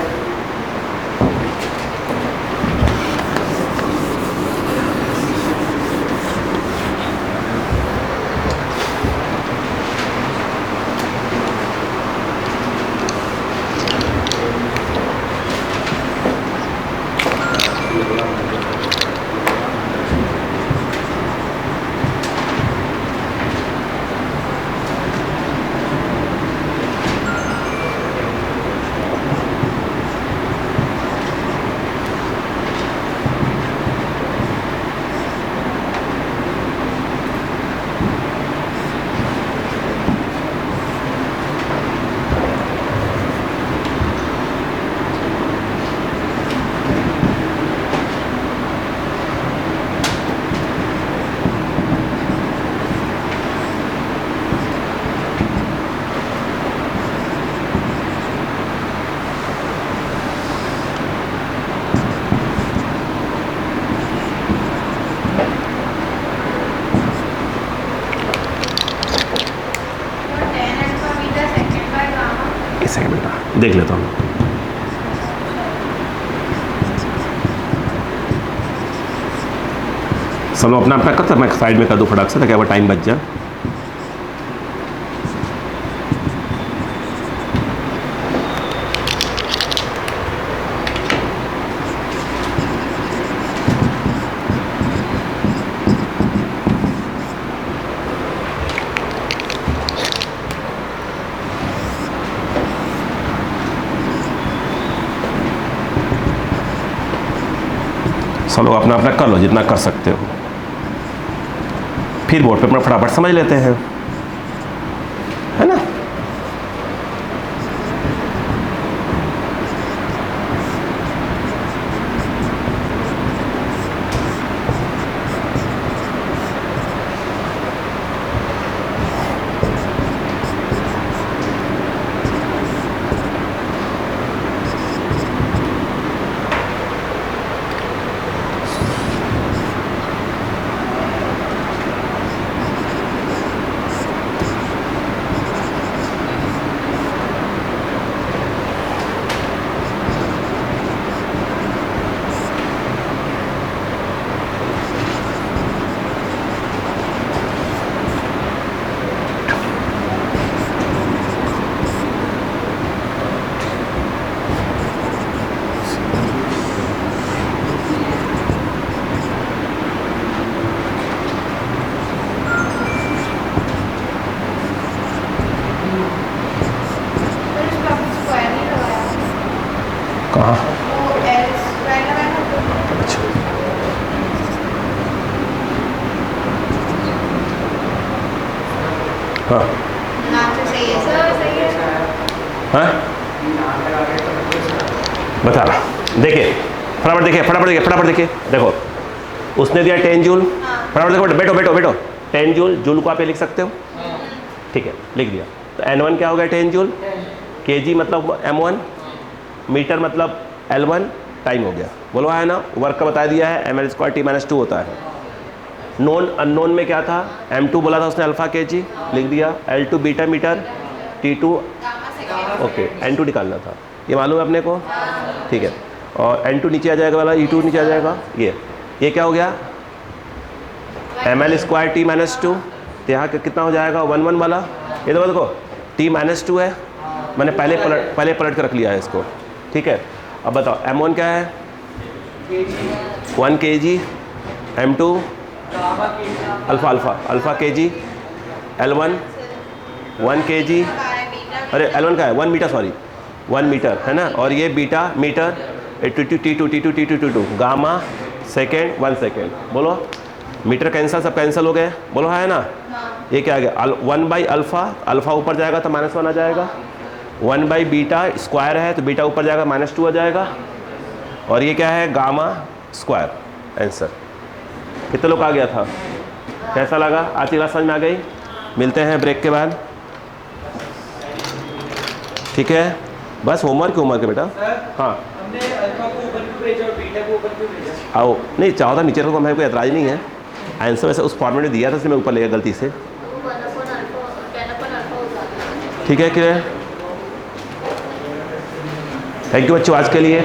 एक सेकंड बेटा देख लेता हूँ। सब लोग अपना अपना करते, मैं साइड में कर दूँ फटाक से ताकि वो टाइम बच जाए। सब लोग अपना अपना कर लो जितना कर सकते हो, फिर बोर्ड पे अपना फटाफट समझ लेते हैं, है ना। कहाँ? अच्छा, हाँ हाँ बता रहा, देखिए फटाफट देखिए, फटाफट देखिए, फटाफट देखिए, देखो उसने दिया 10 जूल, फटाफट देखो, बैठो बैठो बैठो, 10 जूल, जूल को आप ये लिख सकते हो, ठीक है लिख दिया। तो N1 क्या हो गया 10 जूल, kg मतलब M1, मीटर मतलब L1, टाइम हो गया, बोलो है ना। वर्क का बता दिया है ml² t-2 होता है। नॉन अननोन में क्या था, M2 बोला था उसने अल्फा kg, लिख दिया। L2 beta metre, T2 okay, N2 निकालना था, ये मालूम है अपने को, ठीक है। और N2 नीचे आ जाएगा वाला, E2 नीचे आ जाएगा, ये क्या हो गया ml² t-2, तो यहाँ कितना हो जाएगा 1 1 वाला, ये देखो t-2 है, मैंने पहले पलट कर रख लिया है इसको, ठीक है। अब बताओ M1 क्या है 1 kg, M2 alpha kg, L1 1 kg, अरे L1 का है 1 मीटर, सॉरी 1 मीटर है ना, और ये beta metre, T2 gamma second 1 second, बोलो मीटर कैंसिल, सब कैंसिल हो गए, बोलो है ना। ये क्या आ गया 1/अल्फ़ा, अल्फ़ा ऊपर जाएगा तो -1 आ जाएगा, 1/बीटा स्क्वायर है तो बीटा ऊपर जाएगा -2 आ जाएगा, और ये क्या है गामा स्क्वायर, आंसर। कितने लोग आ गया था, कैसा लगा, आज की क्लास समझ में आ गई। मिलते हैं ब्रेक के बाद, ठीक है। बस होमवर्क है बेटा, हाँ हमने अल्फा को ऊपर क्यों भेजा और बीटा को ऊपर क्यों भेजा? आओ, नहीं चाहो था नीचे रखो, हमें कोई एतराज़ नहीं है, आंसर वैसे उस फॉर्मेट में दिया था इसलिए मैं ऊपर ले गया गलती से, ठीक है क्लियर। थैंक यू बच्चों आज के लिए।